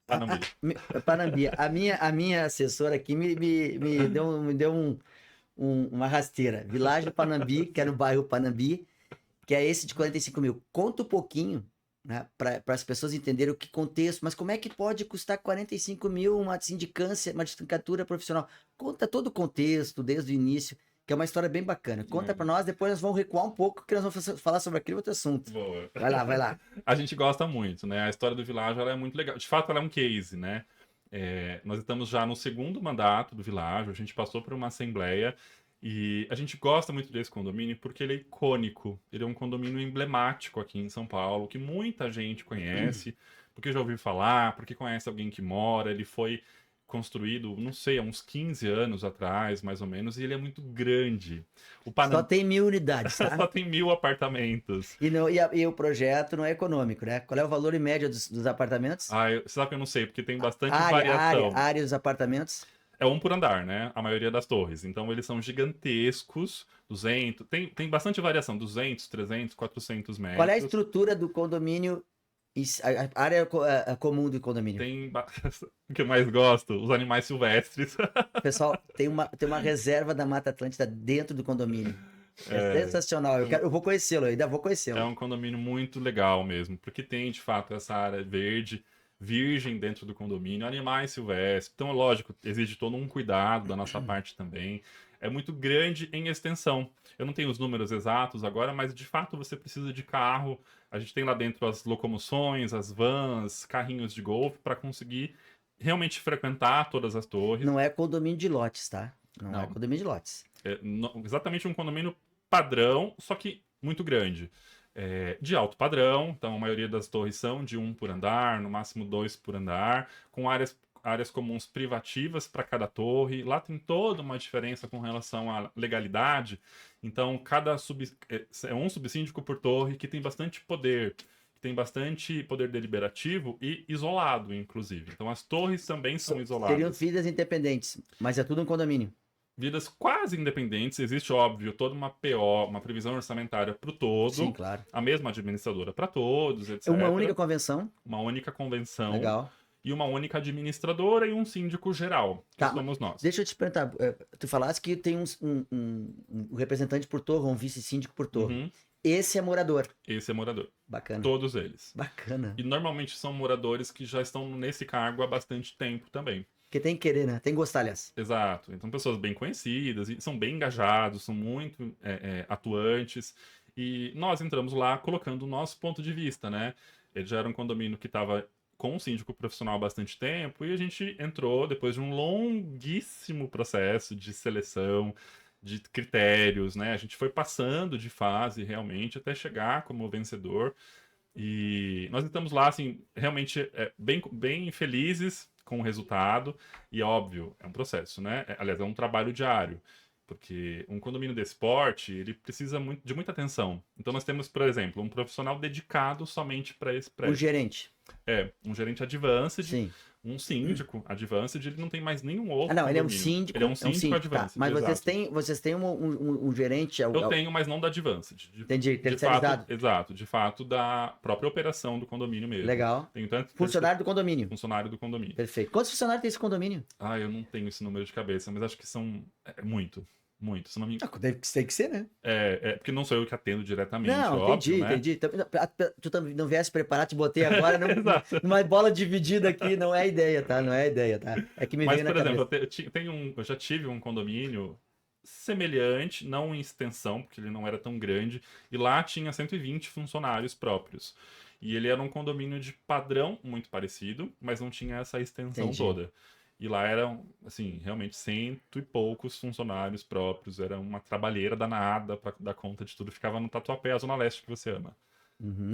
Panambi. A minha assessora aqui me deu uma rasteira. Világio Panambi, que é no bairro Panambi, que é esse de 45 mil. Conta um pouquinho, né, para as pessoas entenderem o que contexto, mas como é que pode custar 45 mil uma sindicância, uma sindicatura profissional? Conta todo o contexto, desde o início, que é uma história bem bacana. Conta para nós, depois nós vamos recuar um pouco, porque nós vamos falar sobre aquele outro assunto. Boa. Vai lá. A gente gosta muito, né? A história do Világio, ela é muito legal. De fato, ela é um case, né? Nós estamos já no segundo mandato do Világio, a gente passou por uma assembleia e a gente gosta muito desse condomínio porque ele é icônico. Ele é um condomínio emblemático aqui em São Paulo, que muita gente conhece, porque já ouviu falar, porque conhece alguém que mora. Ele foi construído, não sei, há uns 15 anos atrás, mais ou menos, e ele é muito grande. Só tem 1.000 unidades, tá? Só tem 1.000 apartamentos. E o projeto não é econômico, né? Qual é o valor em média dos apartamentos? Você sabe que eu não sei, porque tem bastante variação. Área dos apartamentos? é um por andar, né? A maioria das torres. Então eles são gigantescos, 200, tem bastante variação, 200, 300, 400 Qual é a metros. estrutura do condomínio, a área comum do condomínio? O que eu mais gosto, os animais silvestres. Pessoal, tem uma reserva da Mata Atlântica dentro do condomínio. É É, sensacional. Eu vou conhecê-lo, eu ainda vou é conhecê-lo. um condomínio muito legal mesmo, porque tem de fato essa área verde, virgem dentro do condomínio, animais silvestres. Então, lógico, exige todo um cuidado da nossa parte também. É muito grande em extensão. Eu não tenho os números exatos agora, mas de fato você precisa de carro. A gente tem lá dentro as locomoções, as vans, carrinhos de golfe para conseguir realmente frequentar todas as torres. Não é condomínio de lotes, tá? Não é Não, condomínio de lotes. exatamente um condomínio padrão, só que muito grande. De alto padrão, então a maioria das torres são de um por andar, no máximo dois por andar, com áreas comuns privativas para cada torre. Lá tem toda uma diferença com relação à legalidade. Então, é um subsíndico por torre que tem bastante poder deliberativo e isolado, inclusive. Então, as torres também são Seriam isoladas. vidas independentes, mas é tudo um condomínio. Vidas quase independentes, existe, óbvio, toda uma PO, uma previsão orçamentária para o Sim, todo, claro. a mesma administradora para todos, É uma única etc. convenção. Uma única convenção Legal. e uma única administradora e um síndico geral, que Tá, somos nós. deixa eu te perguntar. Tu falaste que tem um representante por torre, um vice-síndico por torre. Uhum, Esse é morador. esse é morador. Bacana. Todos eles. Bacana. E normalmente são moradores que já estão nesse cargo há bastante tempo também. Porque tem que querer, né? Tem que gostar, aliás. Exato. Então, pessoas bem conhecidas, e são bem engajados, são muito atuantes. E nós entramos lá colocando o nosso ponto de vista, né? Ele já era um condomínio que estava com um síndico profissional há bastante tempo, e a gente entrou depois de um longuíssimo processo de seleção, de critérios, né? A gente foi passando de fase realmente até chegar como vencedor. E nós estamos lá, assim, realmente bem felizes com o resultado. E óbvio, é um processo, né? Aliás, é um trabalho diário. Porque um condomínio de esporte, ele precisa de muita atenção. Então nós temos, por exemplo, um profissional dedicado somente para esse O prédio. gerente. Um gerente advanced, Sim. um síndico advanced, ele não tem mais nenhum outro Não, ele é um condomínio. síndico. Ele é um síndico Tá. advanced, Mas vocês exato. têm um gerente. Eu tenho, mas não da Advanced. Entendi, De fato, terceirizado. exato, de fato, da própria operação do condomínio mesmo. Legal. Tenho tanto Funcionário do condomínio. funcionário do condomínio. Perfeito. Quantos funcionários tem esse condomínio? Eu não tenho esse número de cabeça, mas acho que são muito, muito. Se não me... Tem que ser, né? porque não sou eu que atendo diretamente, Não, óbvio, né? entendi. Tu também não viesse preparar, te botei agora Exato. numa bola dividida aqui. Não é a ideia, tá? Não é a ideia, tá? É que me Mas, veio na por exemplo, cabeça. eu já tive um condomínio semelhante, não em extensão, porque ele não era tão grande, e lá tinha 120 funcionários próprios. E ele era um condomínio de padrão muito parecido, mas não tinha essa extensão Entendi. toda. E lá eram, assim, realmente cento e poucos funcionários próprios, era uma trabalheira danada para dar conta de tudo. Ficava no Tatuapé, a Zona Leste que você ama. Uhum.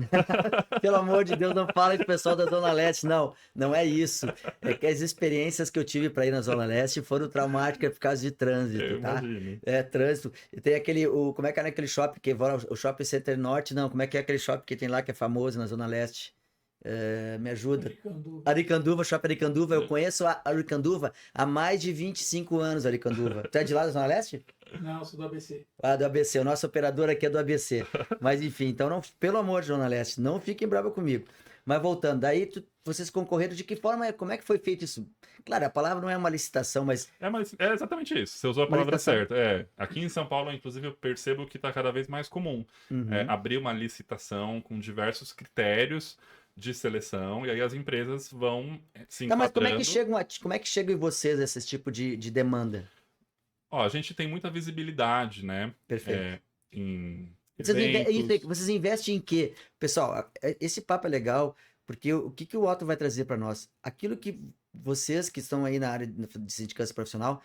Pelo amor de Deus, não fala de pessoal da Zona Leste, não. Não é isso. É que as experiências que eu tive para ir na Zona Leste foram traumáticas por causa de trânsito, Eu tá? imagino. É, trânsito. E tem como é que é naquele shopping que o Shopping Center Norte? Não, como é que é aquele shopping que tem lá que é famoso na Zona Leste? Me ajuda. Aricanduva, Shopping Aricanduva. Eu conheço a Aricanduva há mais de 25 anos, Aricanduva. Tu é de lá da Zona Leste? Não, sou do ABC. Do ABC. O nosso operador aqui é do ABC. Mas enfim, então, não, pelo amor de Zona Leste, não fiquem bravos comigo. Mas voltando, daí vocês concorreram de que forma, como é que foi feito isso? Claro, a palavra não é uma licitação, mas Mas é exatamente isso. Você usou a Uma palavra licitação. certa. Aqui em São Paulo, inclusive, eu percebo que está cada vez mais comum abrir uma licitação com diversos critérios de seleção, e aí as empresas vão se Tá, mas enquadrando. como é que chega em vocês esse tipo de demanda? A gente tem muita visibilidade, né? Perfeito. Em Vocês, isso aí, eventos. vocês investem em quê? Pessoal, esse papo é legal, porque o que o Otto vai trazer para nós? Aquilo que vocês que estão aí na área de sindicância profissional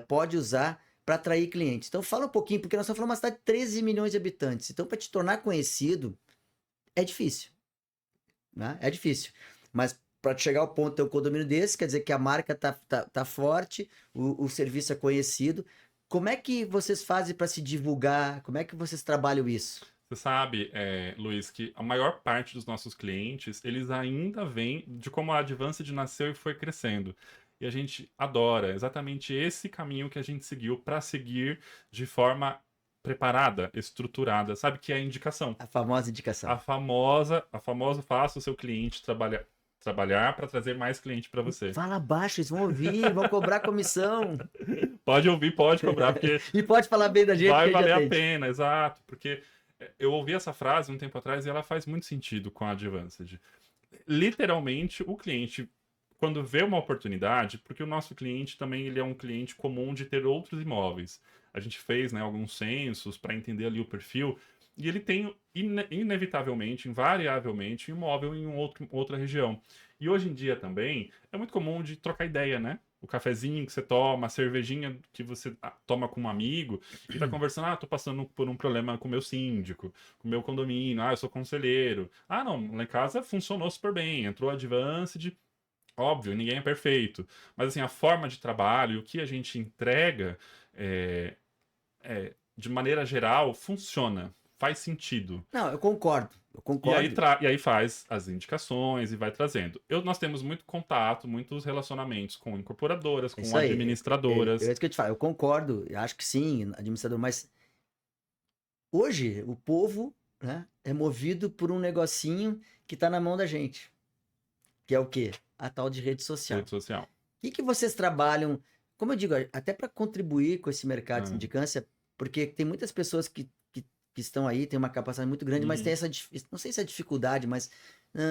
pode usar para atrair clientes. Então fala um pouquinho, porque nós estamos falando de uma cidade de 13 milhões de habitantes. Então, para te tornar conhecido, é difícil. Né? É difícil. Mas para chegar ao ponto de ter um condomínio desse, quer dizer que a marca tá forte, o serviço é conhecido. Como é que vocês fazem para se divulgar? Como é que vocês trabalham isso? Você sabe, Luiz, que a maior parte dos nossos clientes, eles ainda vêm de como a Advanced nasceu e foi crescendo. E a gente adora exatamente esse caminho que a gente seguiu para seguir de forma preparada, estruturada, sabe? Que é a indicação. A famosa indicação. A famosa faça o seu cliente trabalhar para trazer mais cliente para você. Fala baixo, eles vão ouvir, vão cobrar comissão. Pode ouvir, pode cobrar, porque E pode falar bem da gente vai que a gente valer a atende. pena, exato. Porque eu ouvi essa frase um tempo atrás e ela faz muito sentido com a Advanced. Literalmente, o cliente, quando vê uma oportunidade, porque o nosso cliente também ele é um cliente comum de ter outros imóveis. A gente fez, né, alguns censos para entender ali o perfil, e ele tem, inevitavelmente, invariavelmente, um imóvel em outra região. E hoje em dia também é muito comum de trocar ideia, né? O cafezinho que você toma, a cervejinha que você toma com um amigo, e tá conversando, tô passando por um problema com o meu síndico, com o meu condomínio, eu sou conselheiro. Não, lá em casa funcionou super bem, entrou Advanced, óbvio, ninguém é perfeito. Mas assim, a forma de trabalho, o que a gente entrega, é, de maneira geral, funciona, faz sentido. Não, eu concordo. Eu E aí, concordo. e aí faz as indicações e vai trazendo. Nós temos muito contato, muitos relacionamentos com incorporadoras, É com isso aí. É administradoras. isso que eu te falo. Eu concordo. Eu acho que sim, administrador. Mas hoje o povo, né, é movido por um negocinho que está na mão da gente. Que é o quê? A tal de rede social. Rede social. O que vocês trabalham, como eu digo, até para contribuir com esse mercado de Ah, sindicância, porque tem muitas pessoas que estão aí, têm uma capacidade muito grande, mas tem uhum, essa, não sei se é dificuldade, mas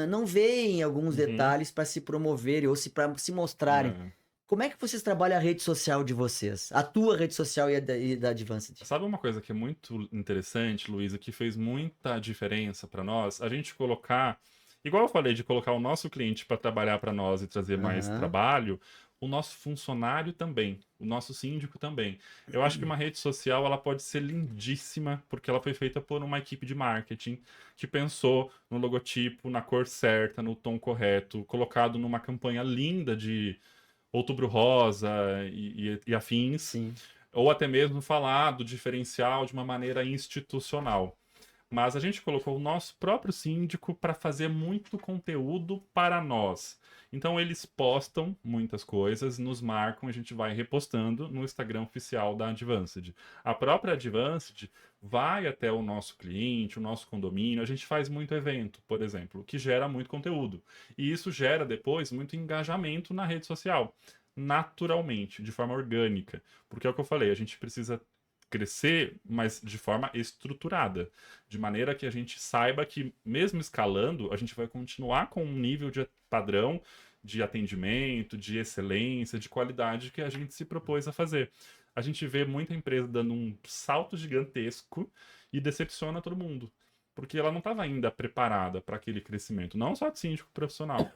não veem alguns uhum, detalhes para se promoverem ou se para se mostrarem. é. Como é que vocês trabalham a rede social de vocês? A tua rede social e da Advanced? Sabe uma coisa que é muito interessante, Luísa, que fez muita diferença para nós? A gente colocar, igual eu falei, de colocar o nosso cliente para trabalhar para nós e trazer mais Aham. trabalho, o nosso funcionário também, o nosso síndico também. Eu acho que uma rede social ela pode ser lindíssima, porque ela foi feita por uma equipe de marketing que pensou no logotipo, na cor certa, no tom correto, colocado numa campanha linda de Outubro Rosa e afins, Sim. ou até mesmo falar do diferencial de uma maneira institucional. Mas a gente colocou o nosso próprio síndico para fazer muito conteúdo para nós. Então eles postam muitas coisas, nos marcam, a gente vai repostando no Instagram oficial da Advanced. A própria Advanced vai até o nosso cliente, o nosso condomínio, a gente faz muito evento, por exemplo, que gera muito conteúdo. E isso gera depois muito engajamento na rede social, naturalmente, de forma orgânica. Porque é o que eu falei, a gente precisa crescer, mas de forma estruturada, de maneira que a gente saiba que, mesmo escalando, a gente vai continuar com um nível de padrão de atendimento, de excelência, de qualidade que a gente se propôs a fazer. A gente vê muita empresa dando um salto gigantesco e decepciona todo mundo, porque ela não estava ainda preparada para aquele crescimento, não só de síndico profissional,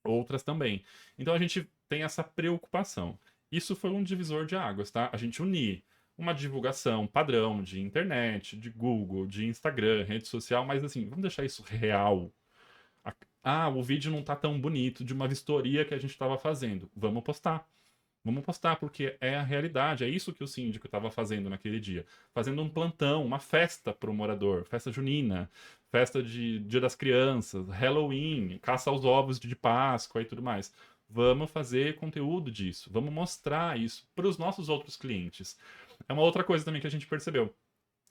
outras também. Então a gente tem essa preocupação. Isso foi um divisor de águas, tá? A gente unir uma divulgação padrão de internet, de Google, de Instagram, rede social, mas assim, vamos deixar isso real. O vídeo não tá tão bonito de uma vistoria que a gente estava fazendo. Vamos postar. Vamos postar, porque é a realidade. É isso que o síndico estava fazendo naquele dia. Fazendo um plantão, uma festa para o morador. Festa junina, festa de Dia das Crianças, Halloween, caça aos ovos de Páscoa e tudo mais. Vamos fazer conteúdo disso. Vamos mostrar isso para os nossos outros clientes. É uma outra coisa também que a gente percebeu.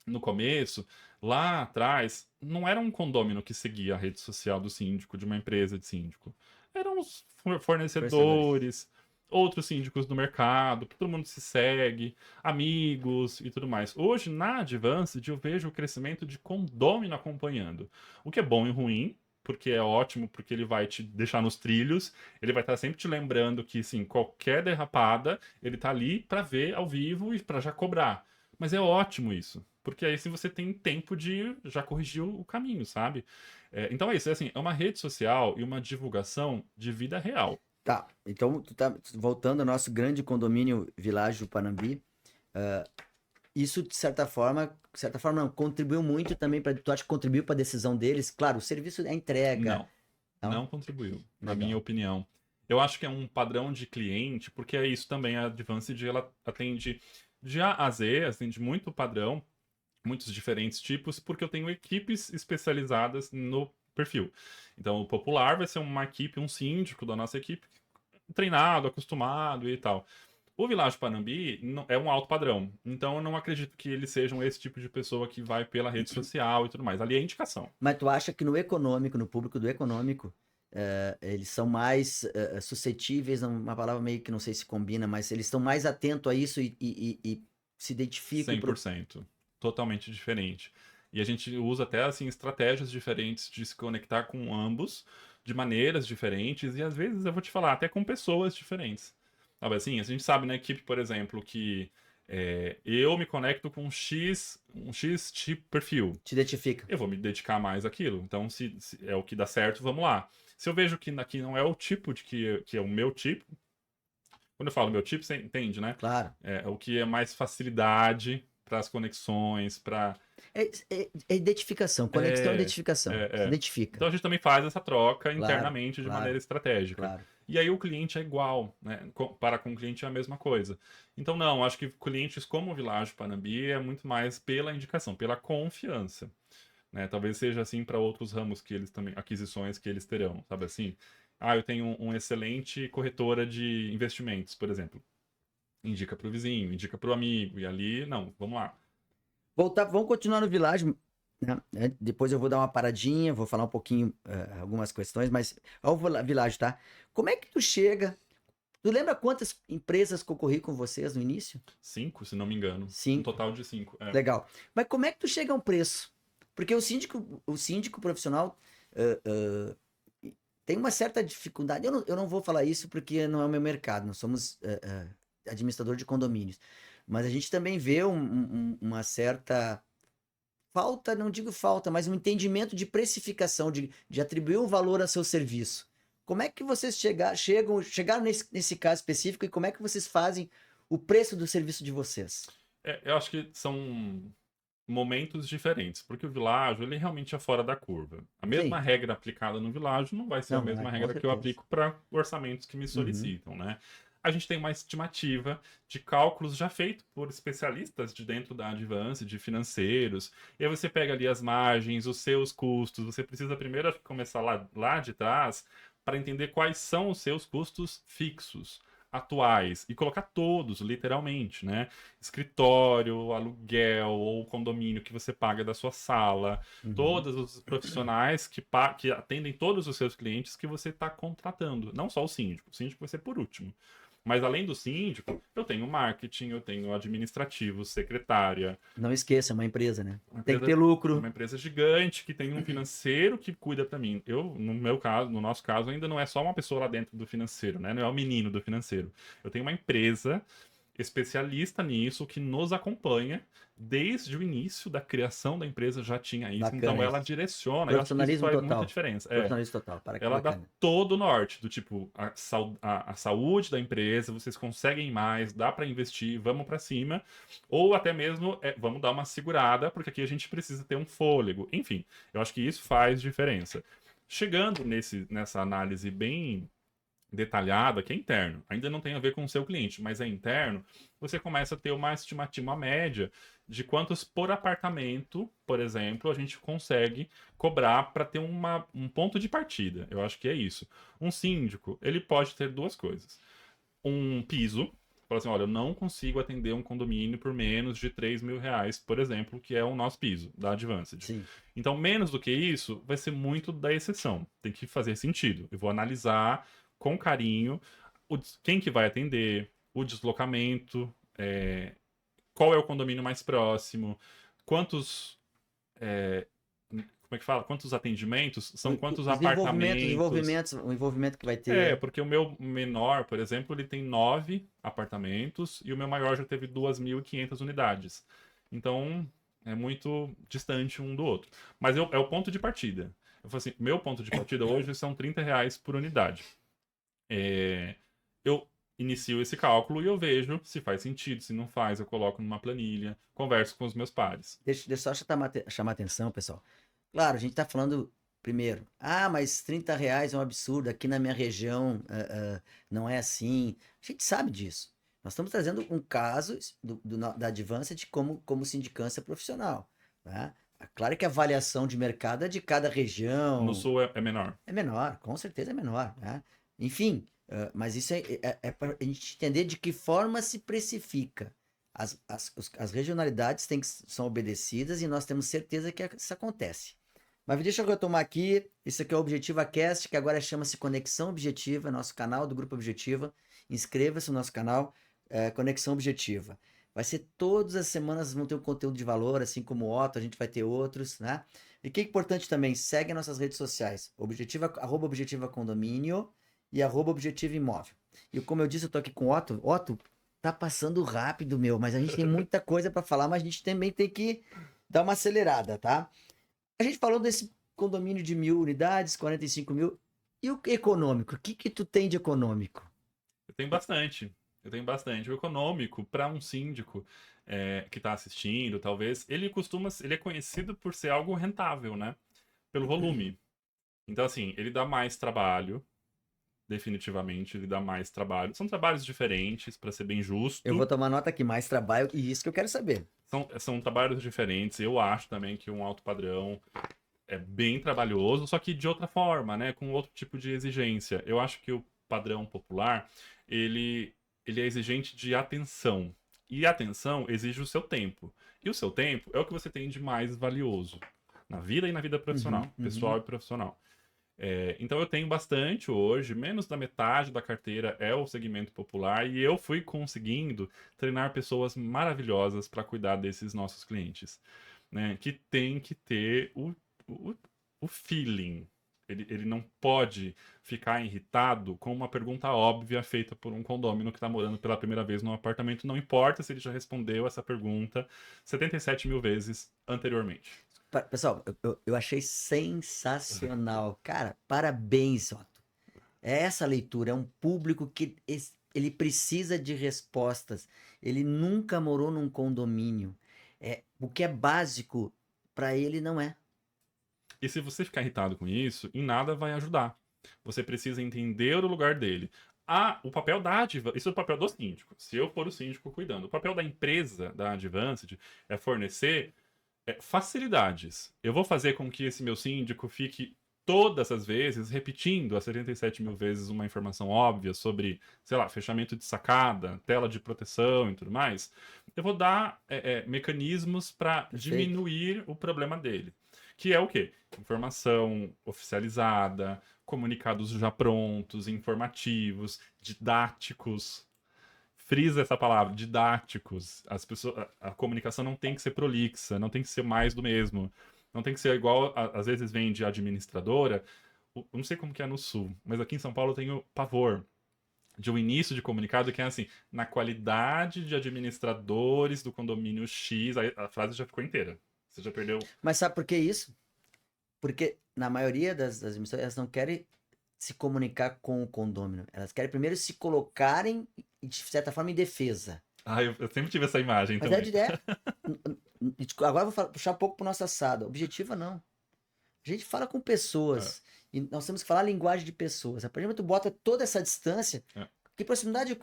No começo, lá atrás, não era um condômino que seguia a rede social do síndico, de uma empresa de síndico. Eram os Fornecedores. fornecedores, outros síndicos do mercado, todo mundo se segue, amigos e tudo mais. Hoje, na Advanced, eu vejo o crescimento de condômino acompanhando. O que é bom e ruim, porque é ótimo, porque ele vai te deixar nos trilhos, ele vai estar sempre te lembrando que, sim, qualquer derrapada, ele tá ali para ver ao vivo e para já cobrar. Mas é ótimo isso, porque aí se você tem tempo de já corrigir o caminho, sabe? Então é isso, é assim, é uma rede social e uma divulgação de vida real. Tá, então tu tá voltando ao nosso grande condomínio Világio Panambi. Isso de certa forma não, contribuiu muito também para, tu acha que contribuiu para a decisão deles? Claro, o serviço é entrega, Não, não? não contribuiu, na minha Legal. opinião. Eu acho que é um padrão de cliente, porque é isso também, a Advanced, ela atende de A a Z, atende muito padrão, muitos diferentes tipos, porque eu tenho equipes especializadas no perfil. Então, o popular vai ser uma equipe, um síndico da nossa equipe, treinado, acostumado e tal. O Village Panambi é um alto padrão, então eu não acredito que eles sejam esse tipo de pessoa que vai pela rede social e tudo mais. Ali é indicação. Mas tu acha que no econômico, no público do econômico, eles são mais suscetíveis, uma palavra meio que não sei se combina, mas eles estão mais atentos a isso e se identificam. 100%. Totalmente diferente. E a gente usa até assim estratégias diferentes de se conectar com ambos, de maneiras diferentes, e às vezes eu vou te falar, até com pessoas diferentes. Sabe assim, a gente sabe na equipe, por exemplo, que eu me conecto com um X tipo perfil. Te identifica. Eu vou me dedicar mais àquilo. Então, se é o que dá certo, vamos lá. Se eu vejo que aqui não é o tipo de que é o meu tipo, quando eu falo meu tipo, você entende, né? Claro. É o que é mais facilidade para as conexões, para. É identificação, conexão e É, identificação. Se identifica. Então a gente também faz essa troca Claro, internamente de claro, maneira estratégica. claro. E aí o cliente é igual, né? Para com o cliente é a mesma coisa. Então, não, acho que clientes como o Village Panambi é muito mais pela indicação, pela confiança. Né? Talvez seja assim para outros ramos que eles também, aquisições que eles terão, sabe assim? Ah, eu tenho um excelente corretora de investimentos, por exemplo. Indica para o vizinho, indica para o amigo, e ali, não, vamos lá. Vamos continuar no Village, né? Depois eu vou dar uma paradinha, vou falar um pouquinho, algumas questões, mas ao Village, tá? Como é que tu chega? Tu lembra quantas empresas concorri com vocês no início? 5, se não me engano. Um 5. total de 5. Legal. Mas como é que tu chega a um preço? Porque o síndico profissional tem uma certa dificuldade. Eu não vou falar isso porque não é o meu mercado. Nós somos administrador de condomínios. Mas a gente também vê uma certa falta, não digo falta, mas um entendimento de precificação, de atribuir um valor a seu serviço. Como é que vocês chegaram nesse caso específico e como é que vocês fazem o preço do serviço de vocês? Eu acho que são momentos diferentes, porque o Világio, ele realmente é fora da curva. A mesma Sim. regra aplicada no Világio não vai ser a Não, mesma com regra que eu certeza. aplico para orçamentos que me solicitam, né? A gente tem uma estimativa de cálculos já feito por especialistas de dentro da Advance, de financeiros, e aí você pega ali as margens, os seus custos, você precisa primeiro começar lá de trás para entender quais são os seus custos fixos atuais e colocar todos, literalmente, né? Escritório, aluguel ou condomínio que você paga da sua sala, todos os profissionais que atendem todos os seus clientes que você está contratando, não só o síndico vai ser por último. Mas além do síndico, eu tenho marketing, eu tenho administrativo, secretária. Não esqueça, é uma empresa, né? Uma Tem que empresa, ter lucro. uma empresa gigante que tem um financeiro que cuida para mim. No meu caso, no nosso caso, ainda não é só uma pessoa lá dentro do financeiro, né? Não é o menino do financeiro. Eu tenho uma empresa especialista nisso que nos acompanha desde o início da criação da empresa, já tinha isso. Bacana Então ela isso. direciona. Eu acho que isso Profissionalismo faz muita total. diferença. Profissionalismo total. Para que Ela dá bacana. todo o norte, do tipo, a saúde da empresa, vocês conseguem mais, dá para investir, vamos para cima, ou até mesmo vamos dar uma segurada, porque aqui a gente precisa ter um fôlego. Enfim, eu acho que isso faz diferença. Chegando nessa análise bem detalhada, que é interno, ainda não tem a ver com o seu cliente, mas é interno, você começa a ter uma estimativa, uma média de quantos por apartamento, por exemplo, a gente consegue cobrar para ter um ponto de partida. Eu acho que é isso. Um síndico, ele pode ter duas coisas. Um piso, fala assim, olha, eu não consigo atender um condomínio por menos de R$ 3.000, por exemplo, que é o nosso piso da Advanced. Sim. Então, menos do que isso, vai ser muito da exceção. Tem que fazer sentido. Eu vou analisar com carinho quem que vai atender, o deslocamento, qual é o condomínio mais próximo, quantos. Como é que fala? Quantos atendimentos? São quantos apartamentos? O envolvimento que vai ter. Porque o meu menor, por exemplo, ele tem 9 apartamentos e o meu maior já teve 2.500 unidades. Então, é muito distante um do outro. Mas é o ponto de partida. Eu falo assim, meu ponto de partida hoje são R$ 30 por unidade. Eu inicio esse cálculo e eu vejo se faz sentido, se não faz, eu coloco numa planilha, converso com os meus pares. Deixa eu só chamar atenção, pessoal. Claro, a gente está falando primeiro, mas R$ 30 é um absurdo, aqui na minha região não é assim. A gente sabe disso. Nós estamos trazendo um caso da Advance de como sindicância profissional. Tá? Claro que a avaliação de mercado é de cada região. No sul é menor. É menor, com certeza é menor. Né? Enfim, Mas isso é para a gente entender de que forma se precifica. As regionalidades são obedecidas e nós temos certeza que isso acontece. Mas deixa eu retomar aqui. Isso aqui é o Objetiva Cast, que agora chama-se Conexão Objetiva, nosso canal do Grupo Objetiva. Inscreva-se no nosso canal, Conexão Objetiva. Vai ser todas as semanas, vão ter um conteúdo de valor, assim como o Otto, a gente vai ter outros, né? E o que é importante também, segue nossas redes sociais, @Objetiva Condomínio e @Objetiva Imóvel. E como eu disse, eu tô aqui com o Otto. Otto, tá passando rápido, meu, mas a gente tem muita coisa para falar, mas a gente também tem que dar uma acelerada, tá? A gente falou desse condomínio de 1.000 unidades, 45 mil. E o econômico? O que tu tem de econômico? Eu tenho bastante. Eu tenho bastante. O econômico, para um síndico que está assistindo, talvez, ele é conhecido por ser algo rentável, né? Pelo volume. Então, assim, ele dá mais trabalho. Definitivamente, ele dá mais trabalho. São trabalhos diferentes, para ser bem justo. Eu vou tomar nota aqui, mais trabalho, e isso que eu quero saber. São trabalhos diferentes. Eu acho também que um alto padrão é bem trabalhoso, só que de outra forma, né? Com outro tipo de exigência. Eu acho que o padrão popular, ele é exigente de atenção. E a atenção exige o seu tempo. E o seu tempo é o que você tem de mais valioso na vida e na vida profissional, pessoal e profissional. Então eu tenho bastante hoje, menos da metade da carteira é o segmento popular e eu fui conseguindo treinar pessoas maravilhosas para cuidar desses nossos clientes, né? Que tem que ter o feeling. Ele não pode ficar irritado com uma pergunta óbvia feita por um condômino que está morando pela primeira vez num apartamento, não importa se ele já respondeu essa pergunta 77 mil vezes anteriormente. Pessoal, eu achei sensacional. Cara, parabéns, Otto. É essa leitura, é um público que ele precisa de respostas. Ele nunca morou num condomínio. O que é básico, para ele não é. E se você ficar irritado com isso, em nada vai ajudar. Você precisa entender o lugar dele. O papel da Advanced, isso é o papel do síndico. Se eu for o síndico cuidando, o papel da empresa, da Advanced, é fornecer facilidades. Eu vou fazer com que esse meu síndico fique todas as vezes repetindo as 77 mil vezes uma informação óbvia sobre, sei lá, fechamento de sacada, tela de proteção e tudo mais. Eu vou dar mecanismos para diminuir o problema dele. Que é o quê? Informação oficializada, comunicados já prontos, informativos, didáticos. Frisa essa palavra, didáticos. A comunicação não tem que ser prolixa, não tem que ser mais do mesmo. Não tem que ser igual, às vezes vem de administradora. Eu não sei como que é no Sul, mas aqui em São Paulo eu tenho pavor de um início de comunicado que é assim, na qualidade de administradores do condomínio X, aí a frase já ficou inteira. Você já perdeu. Mas sabe por que isso? Porque na maioria das emissoras, elas não querem se comunicar com o condômino. Elas querem primeiro se colocarem, de certa forma, em defesa. Eu sempre tive essa imagem Mas também. Agora eu vou puxar um pouco para nossa assada. Objetiva não. A gente fala com pessoas. E nós temos que falar a linguagem de pessoas. A partir do momento que tu bota toda essa distância, que proximidade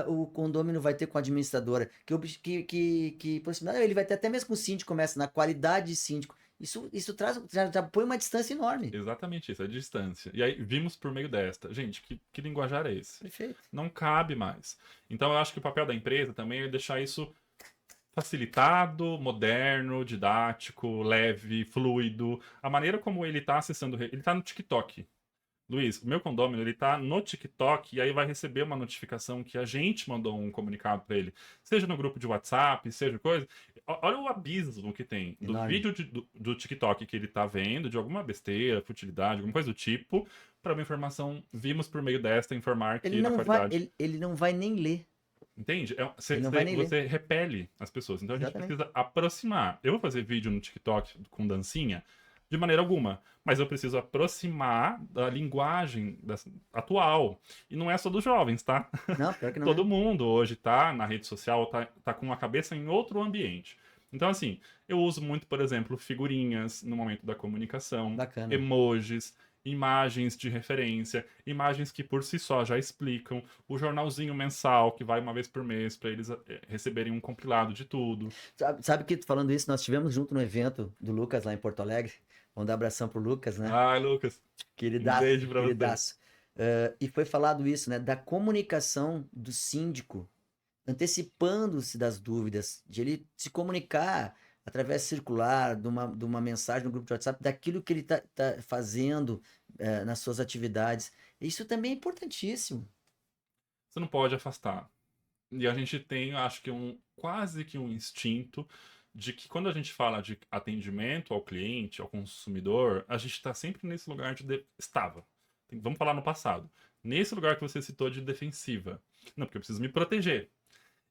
o condômino vai ter com a administradora? Que proximidade ele vai ter até mesmo com o síndico, começa na qualidade de síndico. Isso traz, já põe uma distância enorme. Exatamente isso, a distância. E aí vimos por meio desta. Gente, que linguajar é esse? Perfeito. Não cabe mais. Então eu acho que o papel da empresa também é deixar isso facilitado, moderno, didático, leve, fluido. A maneira como ele está acessando, ele está no TikTok. Luiz, o meu condômino, ele tá no TikTok e aí vai receber uma notificação que a gente mandou um comunicado para ele. Seja no grupo de WhatsApp, seja coisa. Olha o abismo que tem do Enorme. vídeo do TikTok que ele tá vendo, de alguma besteira, futilidade, alguma coisa do tipo, para uma informação, vimos por meio desta informar que Ele na não qualidade... ele não vai nem ler. Entende? Ele não vai nem ler. Você repele as pessoas. Então a gente Exatamente. precisa aproximar. Eu vou fazer vídeo no TikTok com dancinha de maneira alguma, mas eu preciso aproximar da linguagem atual. E não é só dos jovens, tá? Não, pior que não Todo é. mundo hoje tá na rede social, tá com a cabeça em outro ambiente. Então, assim, eu uso muito, por exemplo, figurinhas no momento da comunicação, Bacana. emojis, imagens de referência, imagens que por si só já explicam, o jornalzinho mensal que vai uma vez por mês para eles receberem um compilado de tudo. Sabe que falando isso, nós estivemos junto no evento do Lucas lá em Porto Alegre. Vamos dar um abração pro Lucas, né? Ai, Lucas, Queridaço, um beijo pra queridaço. E foi falado isso, né, da comunicação do síndico, antecipando-se das dúvidas, de ele se comunicar através circular, de uma mensagem no grupo de WhatsApp, daquilo que ele tá fazendo nas suas atividades. Isso também é importantíssimo. Você não pode afastar. E a gente tem, acho que quase que um instinto de que quando a gente fala de atendimento ao cliente, ao consumidor, a gente está sempre nesse lugar estava. Vamos falar no passado. Nesse lugar que você citou de defensiva. Não, porque eu preciso me proteger.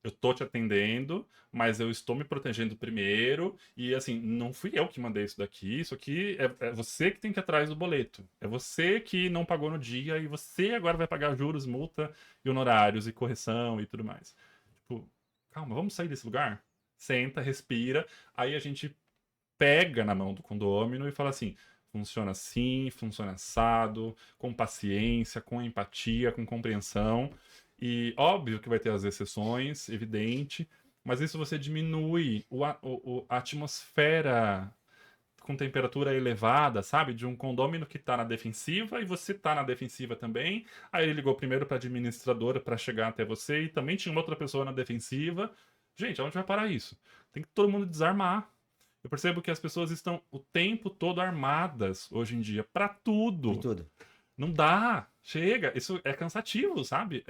Eu tô te atendendo, mas eu estou me protegendo primeiro. E assim, não fui eu que mandei isso daqui. Isso aqui é você que tem que ir atrás do boleto. É você que não pagou no dia e você agora vai pagar juros, multa e honorários e correção e tudo mais. Tipo, calma, vamos sair desse lugar? Senta, respira. Aí a gente pega na mão do condômino e fala assim: funciona assim, funciona assado, com paciência, com empatia, com compreensão. E óbvio que vai ter as exceções, evidente, mas isso você diminui a atmosfera com temperatura elevada, sabe? De um condômino que tá na defensiva e você tá na defensiva também. Aí ele ligou primeiro para a administradora para chegar até você e também tinha uma outra pessoa na defensiva. Gente, aonde vai parar isso? Tem que todo mundo desarmar. Eu percebo que as pessoas estão o tempo todo armadas hoje em dia para De tudo. tudo. Não dá, chega. Isso é cansativo, sabe?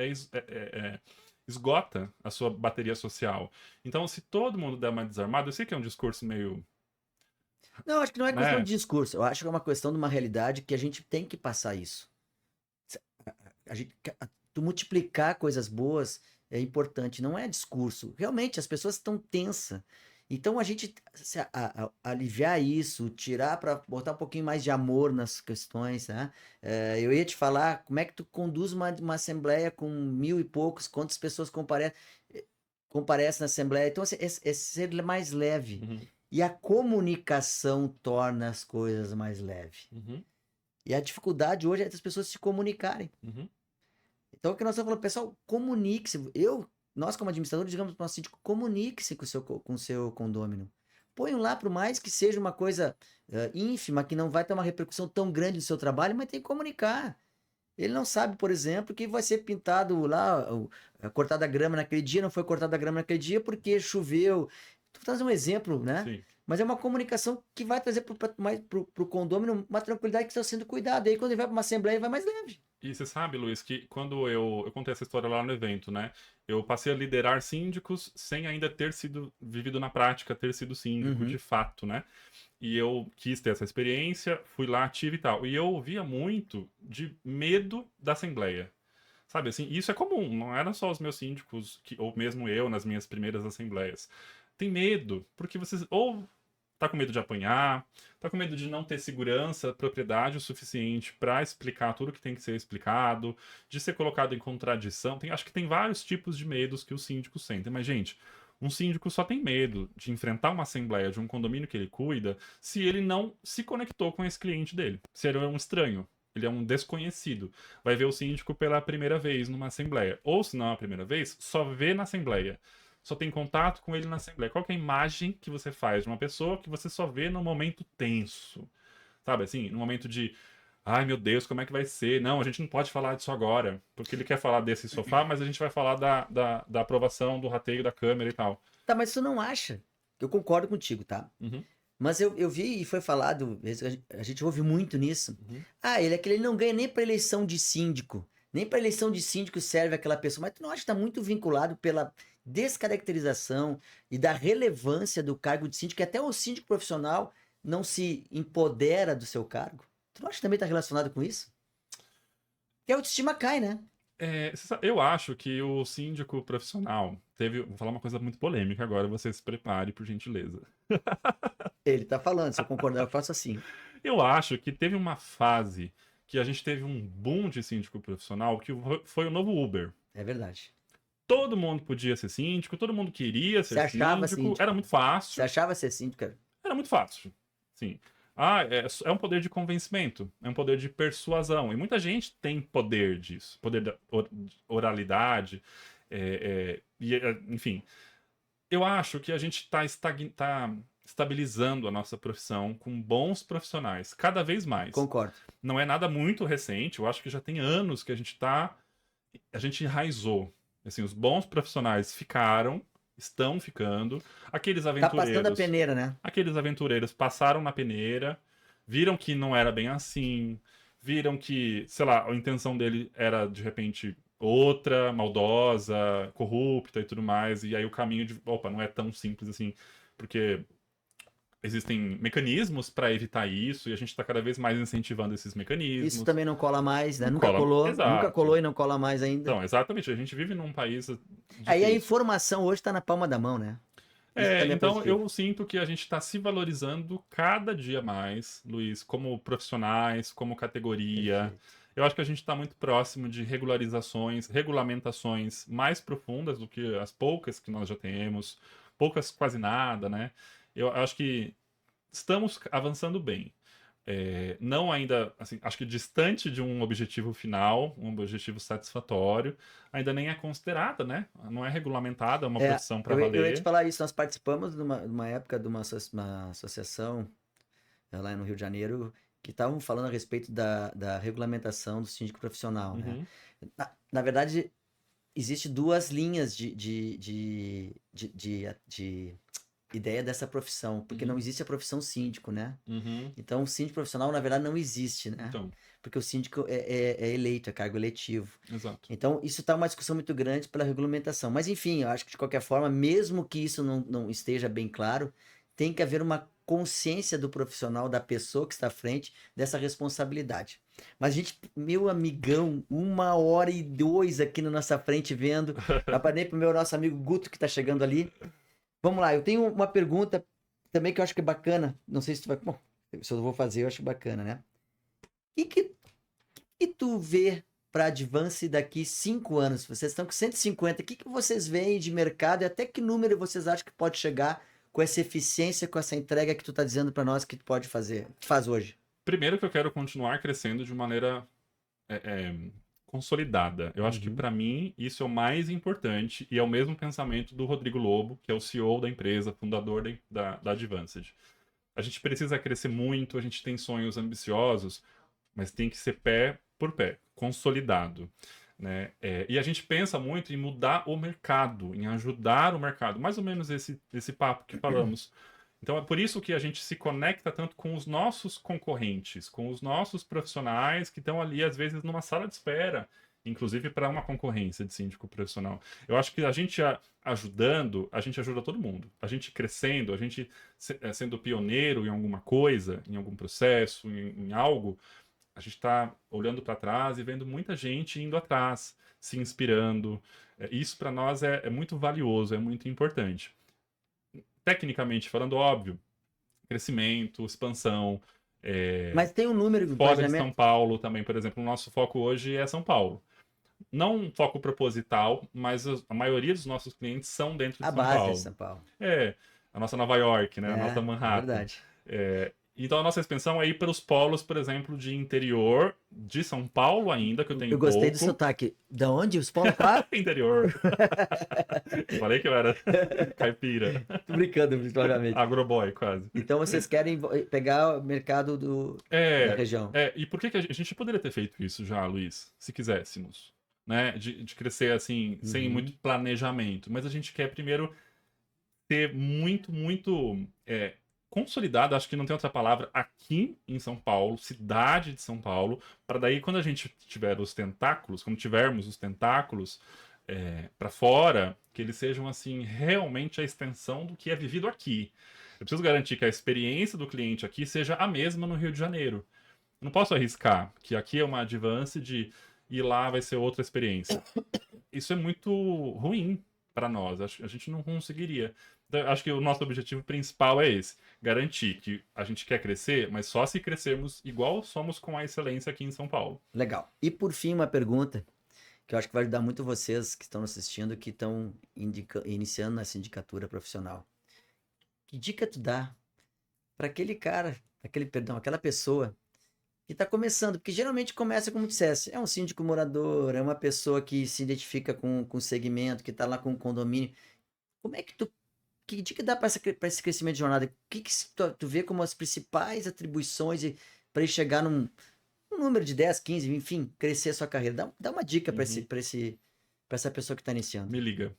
Esgota a sua bateria social. Então, se todo mundo der uma desarmada, eu sei que é um discurso meio, Não, acho que não é questão né? de discurso. Eu acho que é uma questão de uma realidade que a gente tem que passar isso. A gente, tu multiplicar coisas boas é importante, não é discurso. Realmente, as pessoas estão tensas. Então, a gente aliviar isso, tirar para botar um pouquinho mais de amor nas questões, né? Eu ia te falar como é que tu conduz uma assembleia com 1.000 e poucos, quantas pessoas comparecem na assembleia. Então, assim, é ser mais leve. Uhum, E a comunicação torna as coisas mais leves. uhum, E a dificuldade hoje é das pessoas se comunicarem. uhum, Então, o que nós estamos falando, pessoal, comunique-se. Nós como administradores, digamos para o nosso síndico, comunique-se com o seu condômino. Ponham lá, por mais que seja uma coisa ínfima, que não vai ter uma repercussão tão grande no seu trabalho, mas tem que comunicar. Ele não sabe, por exemplo, que vai ser pintado lá, cortada a grama naquele dia, não foi cortada a grama naquele dia porque choveu. Estou trazendo um exemplo, né? sim. Mas é uma comunicação que vai trazer mais para o condômino uma tranquilidade que está sendo cuidada. E aí, quando ele vai para uma assembleia, ele vai mais leve. E você sabe, Luiz, que quando eu contei essa história lá no evento, né? Eu passei a liderar síndicos sem ainda ter sido vivido na prática, ter sido síndico de Uhum. fato, né? E eu quis ter essa experiência, fui lá, tive e tal. E eu ouvia muito de medo da assembleia. Sabe assim, isso é comum, não eram só os meus síndicos, ou mesmo eu nas minhas primeiras assembleias. Tem medo, porque você ou tá com medo de apanhar, tá com medo de não ter segurança, propriedade o suficiente para explicar tudo que tem que ser explicado, de ser colocado em contradição. Acho que tem vários tipos de medos que os síndicos sentem, mas gente, um síndico só tem medo de enfrentar uma assembleia de um condomínio que ele cuida se ele não se conectou com esse cliente dele. Se ele é um estranho, ele é um desconhecido. Vai ver o síndico pela primeira vez numa assembleia. Ou, se não é a primeira vez, só vê na assembleia. Só tem contato com ele na assembleia. Qual que é a imagem que você faz de uma pessoa que você só vê no momento tenso? Sabe assim? No momento de, ai meu Deus, como é que vai ser? Não, a gente não pode falar disso agora. Porque ele quer falar desse sofá, mas a gente vai falar da aprovação do rateio da câmera e tal. Tá, mas tu não acha? Eu concordo contigo, tá? Uhum, Mas eu vi e foi falado, a gente ouve muito nisso. uhum. Ah, ele não ganha nem para eleição de síndico. Nem para eleição de síndico serve aquela pessoa. Mas tu não acha que está muito vinculado pela descaracterização e da relevância do cargo de síndico, que até o síndico profissional não se empodera do seu cargo? Tu não acha que também está relacionado com isso? Porque a autoestima cai, né? Eu acho que o síndico profissional teve. Vou falar uma coisa muito polêmica agora, você se prepare, por gentileza. Ele tá falando, se eu concordar, eu faço assim. Eu acho que teve uma fase que a gente teve um boom de síndico profissional que foi o novo Uber. É verdade. Todo mundo podia ser síndico, todo mundo queria Você ser achava síndico, era síndico. muito Você fácil, achava ser síndico, cara? era muito fácil. Sim. Ah, é um poder de convencimento, é um poder de persuasão. E muita gente tem poder disso, poder da oralidade, enfim. Eu acho que a gente tá estabilizando a nossa profissão com bons profissionais, cada vez mais. Concordo. Não é nada muito recente, eu acho que já tem anos que a gente enraizou. Assim, os bons profissionais ficaram, estão ficando. Tá passando a peneira, né? Aqueles aventureiros passaram na peneira, viram que não era bem assim, viram que, sei lá, a intenção dele era de repente outra, maldosa, corrupta e tudo mais, e aí o caminho de, opa, não é tão simples assim, porque existem mecanismos para evitar isso e a gente está cada vez mais incentivando esses Isso mecanismos. também não cola mais, né? Não Nunca cola. colou, nunca Exato. colou e não cola mais ainda. Então, exatamente, a gente vive num país Aí a difícil. informação hoje tá na palma da mão, né? Isso também é Então positivo. eu sinto que a gente está se valorizando cada dia mais, Luiz, como profissionais, como categoria. Perfeito. Eu acho que a gente está muito próximo de regularizações, regulamentações mais profundas do que as poucas que nós já temos, poucas quase nada, né? Eu acho que estamos avançando bem. Não ainda, assim, acho que distante de um objetivo final, um objetivo satisfatório, ainda nem é considerada, né? Não é regulamentada, é uma profissão para Eu ia te valer. falar isso. Nós participamos de uma época de uma associação lá no Rio de Janeiro que estavam falando a respeito da regulamentação do síndico profissional, né? Uhum, Na verdade, existe duas linhas de ideia dessa profissão, porque não uhum, existe a profissão síndico, né? uhum. Então, o síndico profissional, na verdade, não existe, né? Então, Porque o síndico é eleito, é cargo eletivo. exato. Então, isso está uma discussão muito grande pela regulamentação. Mas, enfim, eu acho que, de qualquer forma, mesmo que isso não esteja bem claro, tem que haver uma consciência do profissional, da pessoa que está à frente, dessa responsabilidade. Mas, gente, meu amigão, 1h02 aqui na nossa frente vendo. Já parei para o nosso amigo Guto, que está chegando ali. Vamos lá, eu tenho uma pergunta também que eu acho que é bacana. Não sei se tu vai. Bom, se eu vou fazer, eu acho bacana, né? O que tu vê para Advance daqui 5 anos? Vocês estão com 150. O que vocês veem de mercado e até que número vocês acham que pode chegar com essa eficiência, com essa entrega que tu tá dizendo para nós que tu pode fazer, que faz hoje? Primeiro que eu quero continuar crescendo de maneira é, é, consolidada. Eu acho que Uhum. para mim isso é o mais importante e é o mesmo pensamento do Rodrigo Lobo, que é o CEO da empresa, fundador da Advanced. A gente precisa crescer muito, a gente tem sonhos ambiciosos, mas tem que ser pé por pé, consolidado. Né? E a gente pensa muito em mudar o mercado, em ajudar o mercado, mais ou menos esse papo que falamos. Então é por isso que a gente se conecta tanto com os nossos concorrentes, com os nossos profissionais que estão ali, às vezes, numa sala de espera, inclusive para uma concorrência de síndico profissional. Eu acho que a gente ajudando, a gente ajuda todo mundo. A gente crescendo, a gente sendo pioneiro em alguma coisa, em algum processo, em algo, a gente está olhando para trás e vendo muita gente indo atrás, se inspirando. Isso para nós é muito valioso, é muito importante. Tecnicamente falando, óbvio, crescimento, expansão. Mas tem um número, por Fora de exemplo, São Paulo também, por exemplo, o nosso foco hoje é São Paulo. Não um foco proposital, mas a maioria dos nossos clientes são dentro de a São base é Paulo. São Paulo. A nossa Nova York, né? A nossa É Manhattan. verdade. Então a nossa expansão é ir para os polos, por exemplo, de interior de São Paulo ainda, que eu tenho Eu gostei do pouco. sotaque. Da onde? Os Paulo qual? Interior. Falei que eu era caipira. Tô brincando, obviamente. Agroboy, quase. Então vocês querem pegar o mercado da região. E por que a gente poderia ter feito isso já, Luiz, se quiséssemos, né? De crescer assim, sem muito Uhum. planejamento. Mas a gente quer primeiro ter muito consolidado, acho que não tem outra palavra, aqui em São Paulo, cidade de São Paulo, para daí quando a gente tiver os tentáculos, quando tivermos os tentáculos para fora, que eles sejam assim realmente a extensão do que é vivido aqui. Eu preciso garantir que a experiência do cliente aqui seja a mesma no Rio de Janeiro. Eu não posso arriscar que aqui é uma advance de ir lá vai ser outra experiência. Isso é muito ruim para nós. A gente não conseguiria. Então, acho que o nosso objetivo principal é esse: garantir que a gente quer crescer, mas só se crescermos igual somos com a excelência aqui em São Paulo. Legal. E por fim, uma pergunta que eu acho que vai ajudar muito vocês que estão nos assistindo, que estão iniciando na sindicatura profissional. Que dica tu dá para aquele cara, aquela pessoa que está começando? Porque geralmente começa como dissesse, é um síndico morador, é uma pessoa que se identifica com o segmento, que está lá com o condomínio. Como é que tu que dica dá para esse crescimento de jornada? O que tu vê como as principais atribuições para ele chegar num número de 10, 15, enfim, crescer a sua carreira? Dá uma dica para Uhum. essa pessoa que está iniciando. Me liga.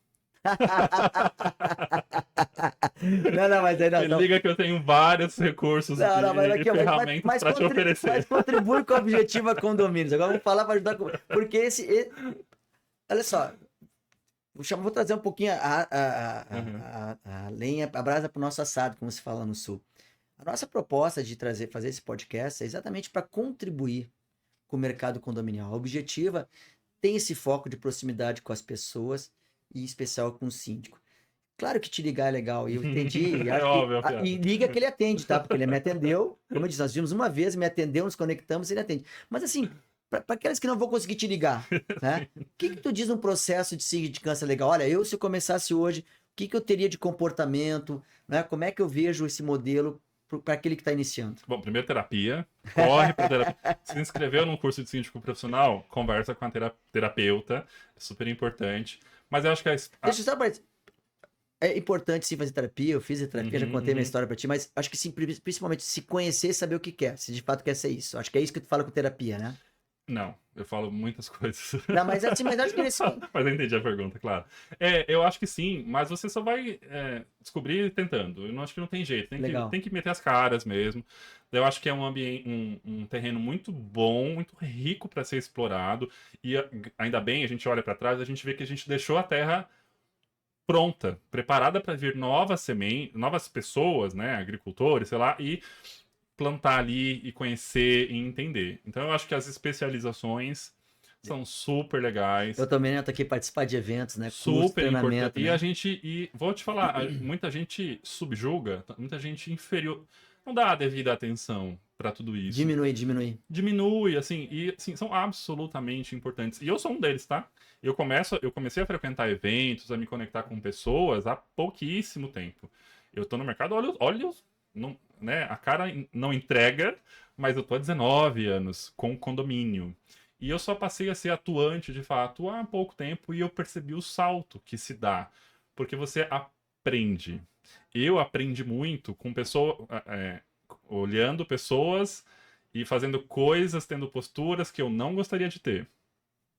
Não, mas aí não. Me liga que eu tenho vários recursos Não, mas e aqui, ferramentas para te oferecer. mas contribui com o Objetiva Condomínios. Agora vamos falar para ajudar. Porque olha só, vou trazer um pouquinho a lenha, a brasa para o nosso assado, como se fala no Sul. A nossa proposta de fazer esse podcast é exatamente para contribuir com o mercado condominial. A Objetiva tem esse foco de proximidade com as pessoas e em especial com o síndico. Claro que te ligar é legal, e eu entendi. É óbvio, E liga que ele atende, tá? Porque ele me atendeu. Como eu disse, nós vimos uma vez, me atendeu, nos conectamos, ele atende. Mas assim, para aquelas que não vão conseguir te ligar, né? O que tu diz no processo de sindicância legal? Olha, se eu começasse hoje, o que eu teria de comportamento, né? Como é que eu vejo esse modelo para aquele que está iniciando? Bom, primeiro terapia. Corre para terapia. Se inscreveu num curso de síndico profissional, conversa com a terapeuta. É super importante. Mas eu acho que Deixa eu só é importante sim fazer terapia, eu fiz a terapia, já contei minha história pra ti, mas acho que sim, principalmente se conhecer e saber o que quer, se de fato quer ser isso. Acho que é isso que tu fala com terapia, né? Não, eu falo muitas coisas. Não, mas assim, mas acho que nesse... Mas eu entendi a pergunta, claro. Eu acho que sim, mas você só vai descobrir tentando. Eu não acho que não tem jeito. Tem que meter as caras mesmo. Eu acho que é um ambiente, um terreno muito bom, muito rico para ser explorado. E ainda bem, a gente olha para trás, a gente vê que a gente deixou a terra pronta, preparada para vir novas sementes, novas pessoas, né, agricultores, sei lá, e plantar ali e conhecer e entender. Então eu acho que as especializações são super legais. Eu também tô aqui participar de eventos, né? Super importante. Né? E vou te falar, muita gente subjuga, muita gente inferior, não dá a devida atenção para tudo isso. Diminui, assim, e assim, são absolutamente importantes. E eu sou um deles, tá? Eu comecei a frequentar eventos, a me conectar com pessoas há pouquíssimo tempo. Eu tô no mercado, olha não, né, a cara não entrega, mas eu tô há 19 anos com condomínio. E eu só passei a ser atuante, de fato, há pouco tempo e eu percebi o salto que se dá. Porque você aprende. Eu aprendi muito com olhando pessoas e fazendo coisas, tendo posturas que eu não gostaria de ter.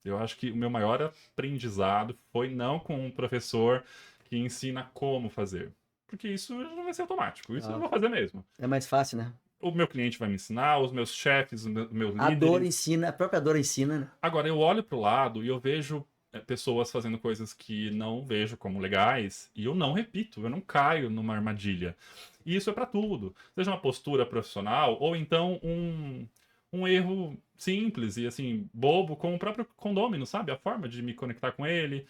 Eu acho que o meu maior aprendizado foi não com um professor que ensina como fazer. Porque isso não vai ser automático. Isso eu vou fazer mesmo. É mais fácil, né? O meu cliente vai me ensinar, os meus chefes, os meus líderes. A dor ensina, a própria dor ensina, né? Agora, eu olho pro lado e eu vejo pessoas fazendo coisas que não vejo como legais e eu não repito, eu não caio numa armadilha. E isso é para tudo. Seja uma postura profissional ou então um erro simples e assim, bobo com o próprio condômino, sabe? A forma de me conectar com ele,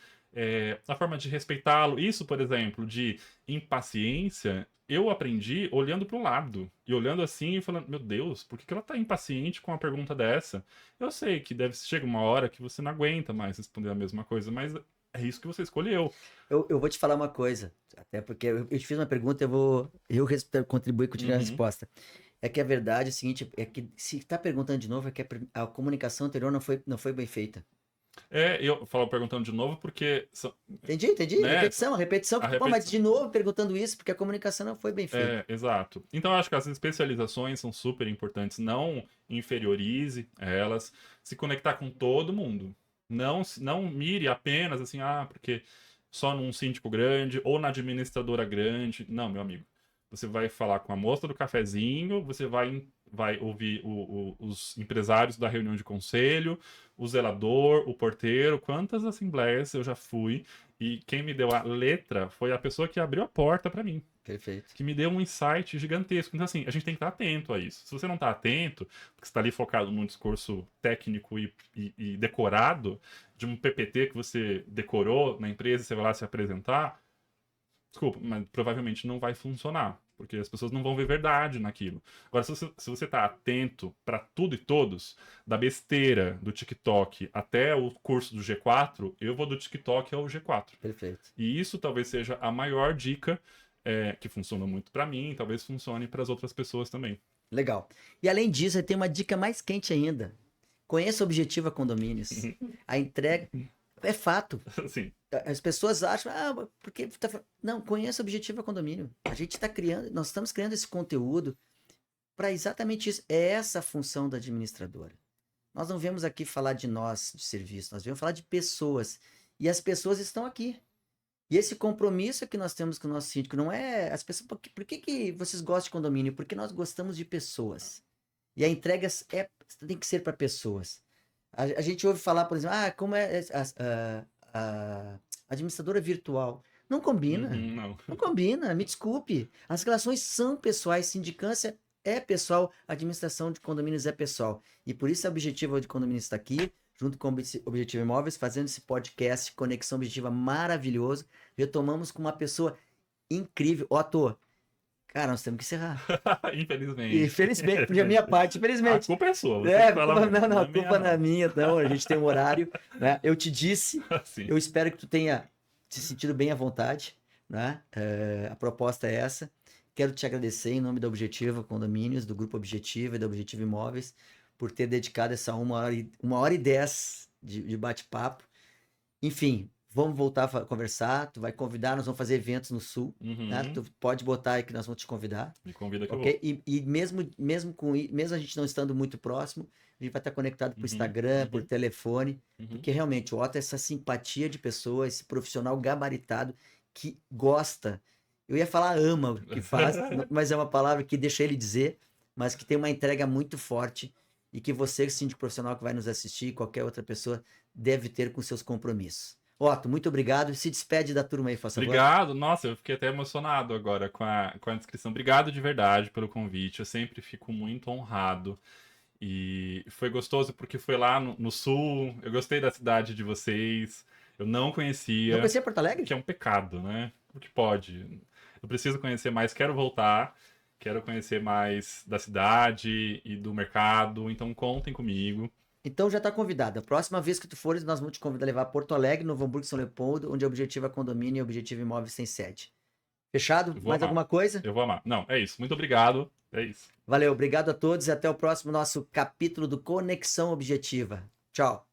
a forma de respeitá-lo. Isso, por exemplo, de impaciência, eu aprendi olhando para o lado e olhando assim e falando, meu Deus, por que ela tá impaciente com uma pergunta dessa? Eu sei que chega uma hora que você não aguenta mais responder a mesma coisa, mas é isso que você escolheu. Eu vou te falar uma coisa, até porque eu te fiz uma pergunta, eu contribuir contigo na resposta. É que a verdade é o seguinte, é que se está perguntando de novo, é que a comunicação anterior não foi bem feita. Eu falo perguntando de novo porque... Entendi. Né? Repetição. Pô, mas de novo perguntando isso porque a comunicação não foi bem feita. Exato. Então eu acho que as especializações são super importantes. Não inferiorize elas. Se conectar com todo mundo. Não mire apenas assim, porque só num síndico grande ou na administradora grande. Não, meu amigo. Você vai falar com a moça do cafezinho, você vai ouvir os empresários da reunião de conselho, o zelador, o porteiro, quantas assembleias eu já fui e quem me deu a letra foi a pessoa que abriu a porta para mim. Perfeito. Que me deu um insight gigantesco. Então, assim, a gente tem que estar atento a isso. Se você não está atento, porque você está ali focado num discurso técnico e decorado, de um PPT que você decorou na empresa, você vai lá se apresentar, desculpa, mas provavelmente não vai funcionar, porque as pessoas não vão ver verdade naquilo. Agora, se você está atento para tudo e todos, da besteira do TikTok até o curso do G4, eu vou do TikTok ao G4. Perfeito. E isso talvez seja a maior dica que funciona muito para mim, talvez funcione para as outras pessoas também. Legal. E além disso, tem uma dica mais quente ainda. Conheça a Objetiva Condomínios. A entrega... É fato. Sim. as pessoas acham, porque não, conheça a Objetiva Condomínio. A gente está criando, nós estamos criando esse conteúdo para exatamente isso. É essa a função da administradora. Nós não viemos aqui falar de nós, de serviço, nós viemos falar de pessoas. E as pessoas estão aqui. E esse compromisso que nós temos com o nosso síndico não é as pessoas. Por que vocês gostam de condomínio? Porque nós gostamos de pessoas. E a entrega tem que ser para pessoas. A gente ouve falar, por exemplo, como é a administradora virtual. Não combina. Não. Não combina, me desculpe. As relações são pessoais, sindicância é pessoal, administração de condomínios é pessoal. E por isso a Objetiva de Condomínios está aqui, junto com o Objetiva Imóveis, fazendo esse podcast Conexão Objetiva maravilhoso. Retomamos com uma pessoa incrível. Otto, cara, nós temos que encerrar. Infelizmente. Infelizmente, de minha parte, infelizmente. A culpa é sua. Você É, que fala, não, a culpa não não é minha, não. A gente tem um horário, né? Eu te disse, Sim. eu espero que tu tenha se sentido bem à vontade, né? A proposta é essa. Quero te agradecer em nome da Objetiva Condomínios, do Grupo Objetiva e da Objetiva Imóveis, por ter dedicado essa 1h10 de bate-papo. Enfim, vamos voltar a conversar. Tu vai convidar, nós vamos fazer eventos no Sul. Né? Tu pode botar aí que nós vamos te convidar. Me convida que okay? eu vou. E mesmo a gente não estando muito próximo, a gente vai estar conectado por Instagram, por telefone, porque realmente o Otto é essa simpatia de pessoa, esse profissional gabaritado que gosta. Eu ia falar ama o que faz, mas é uma palavra que deixa ele dizer, mas que tem uma entrega muito forte e que você, síndico profissional que vai nos assistir, qualquer outra pessoa, deve ter com seus compromissos. Otto, muito obrigado. Se despede da turma aí, por favor. Obrigado. Nossa, eu fiquei até emocionado agora com a descrição. Obrigado de verdade pelo convite. Eu sempre fico muito honrado. E foi gostoso porque foi lá no Sul. Eu gostei da cidade de vocês. Eu não conhecia. Não conhecia Porto Alegre? Que é um pecado, né? O que pode. Eu preciso conhecer mais, quero voltar, quero conhecer mais da cidade e do mercado, então contem comigo. Então já está convidado. A próxima vez que tu fores, nós vamos te convidar a levar a Porto Alegre, Novo Hamburgo, São Leopoldo, onde a Objetiva é condomínio e a Objetiva Imóveis tem sede. Fechado? Mais alguma coisa? Eu vou amar. Não, é isso. Muito obrigado. É isso. Valeu, obrigado a todos e até o próximo nosso capítulo do Conexão Objetiva. Tchau.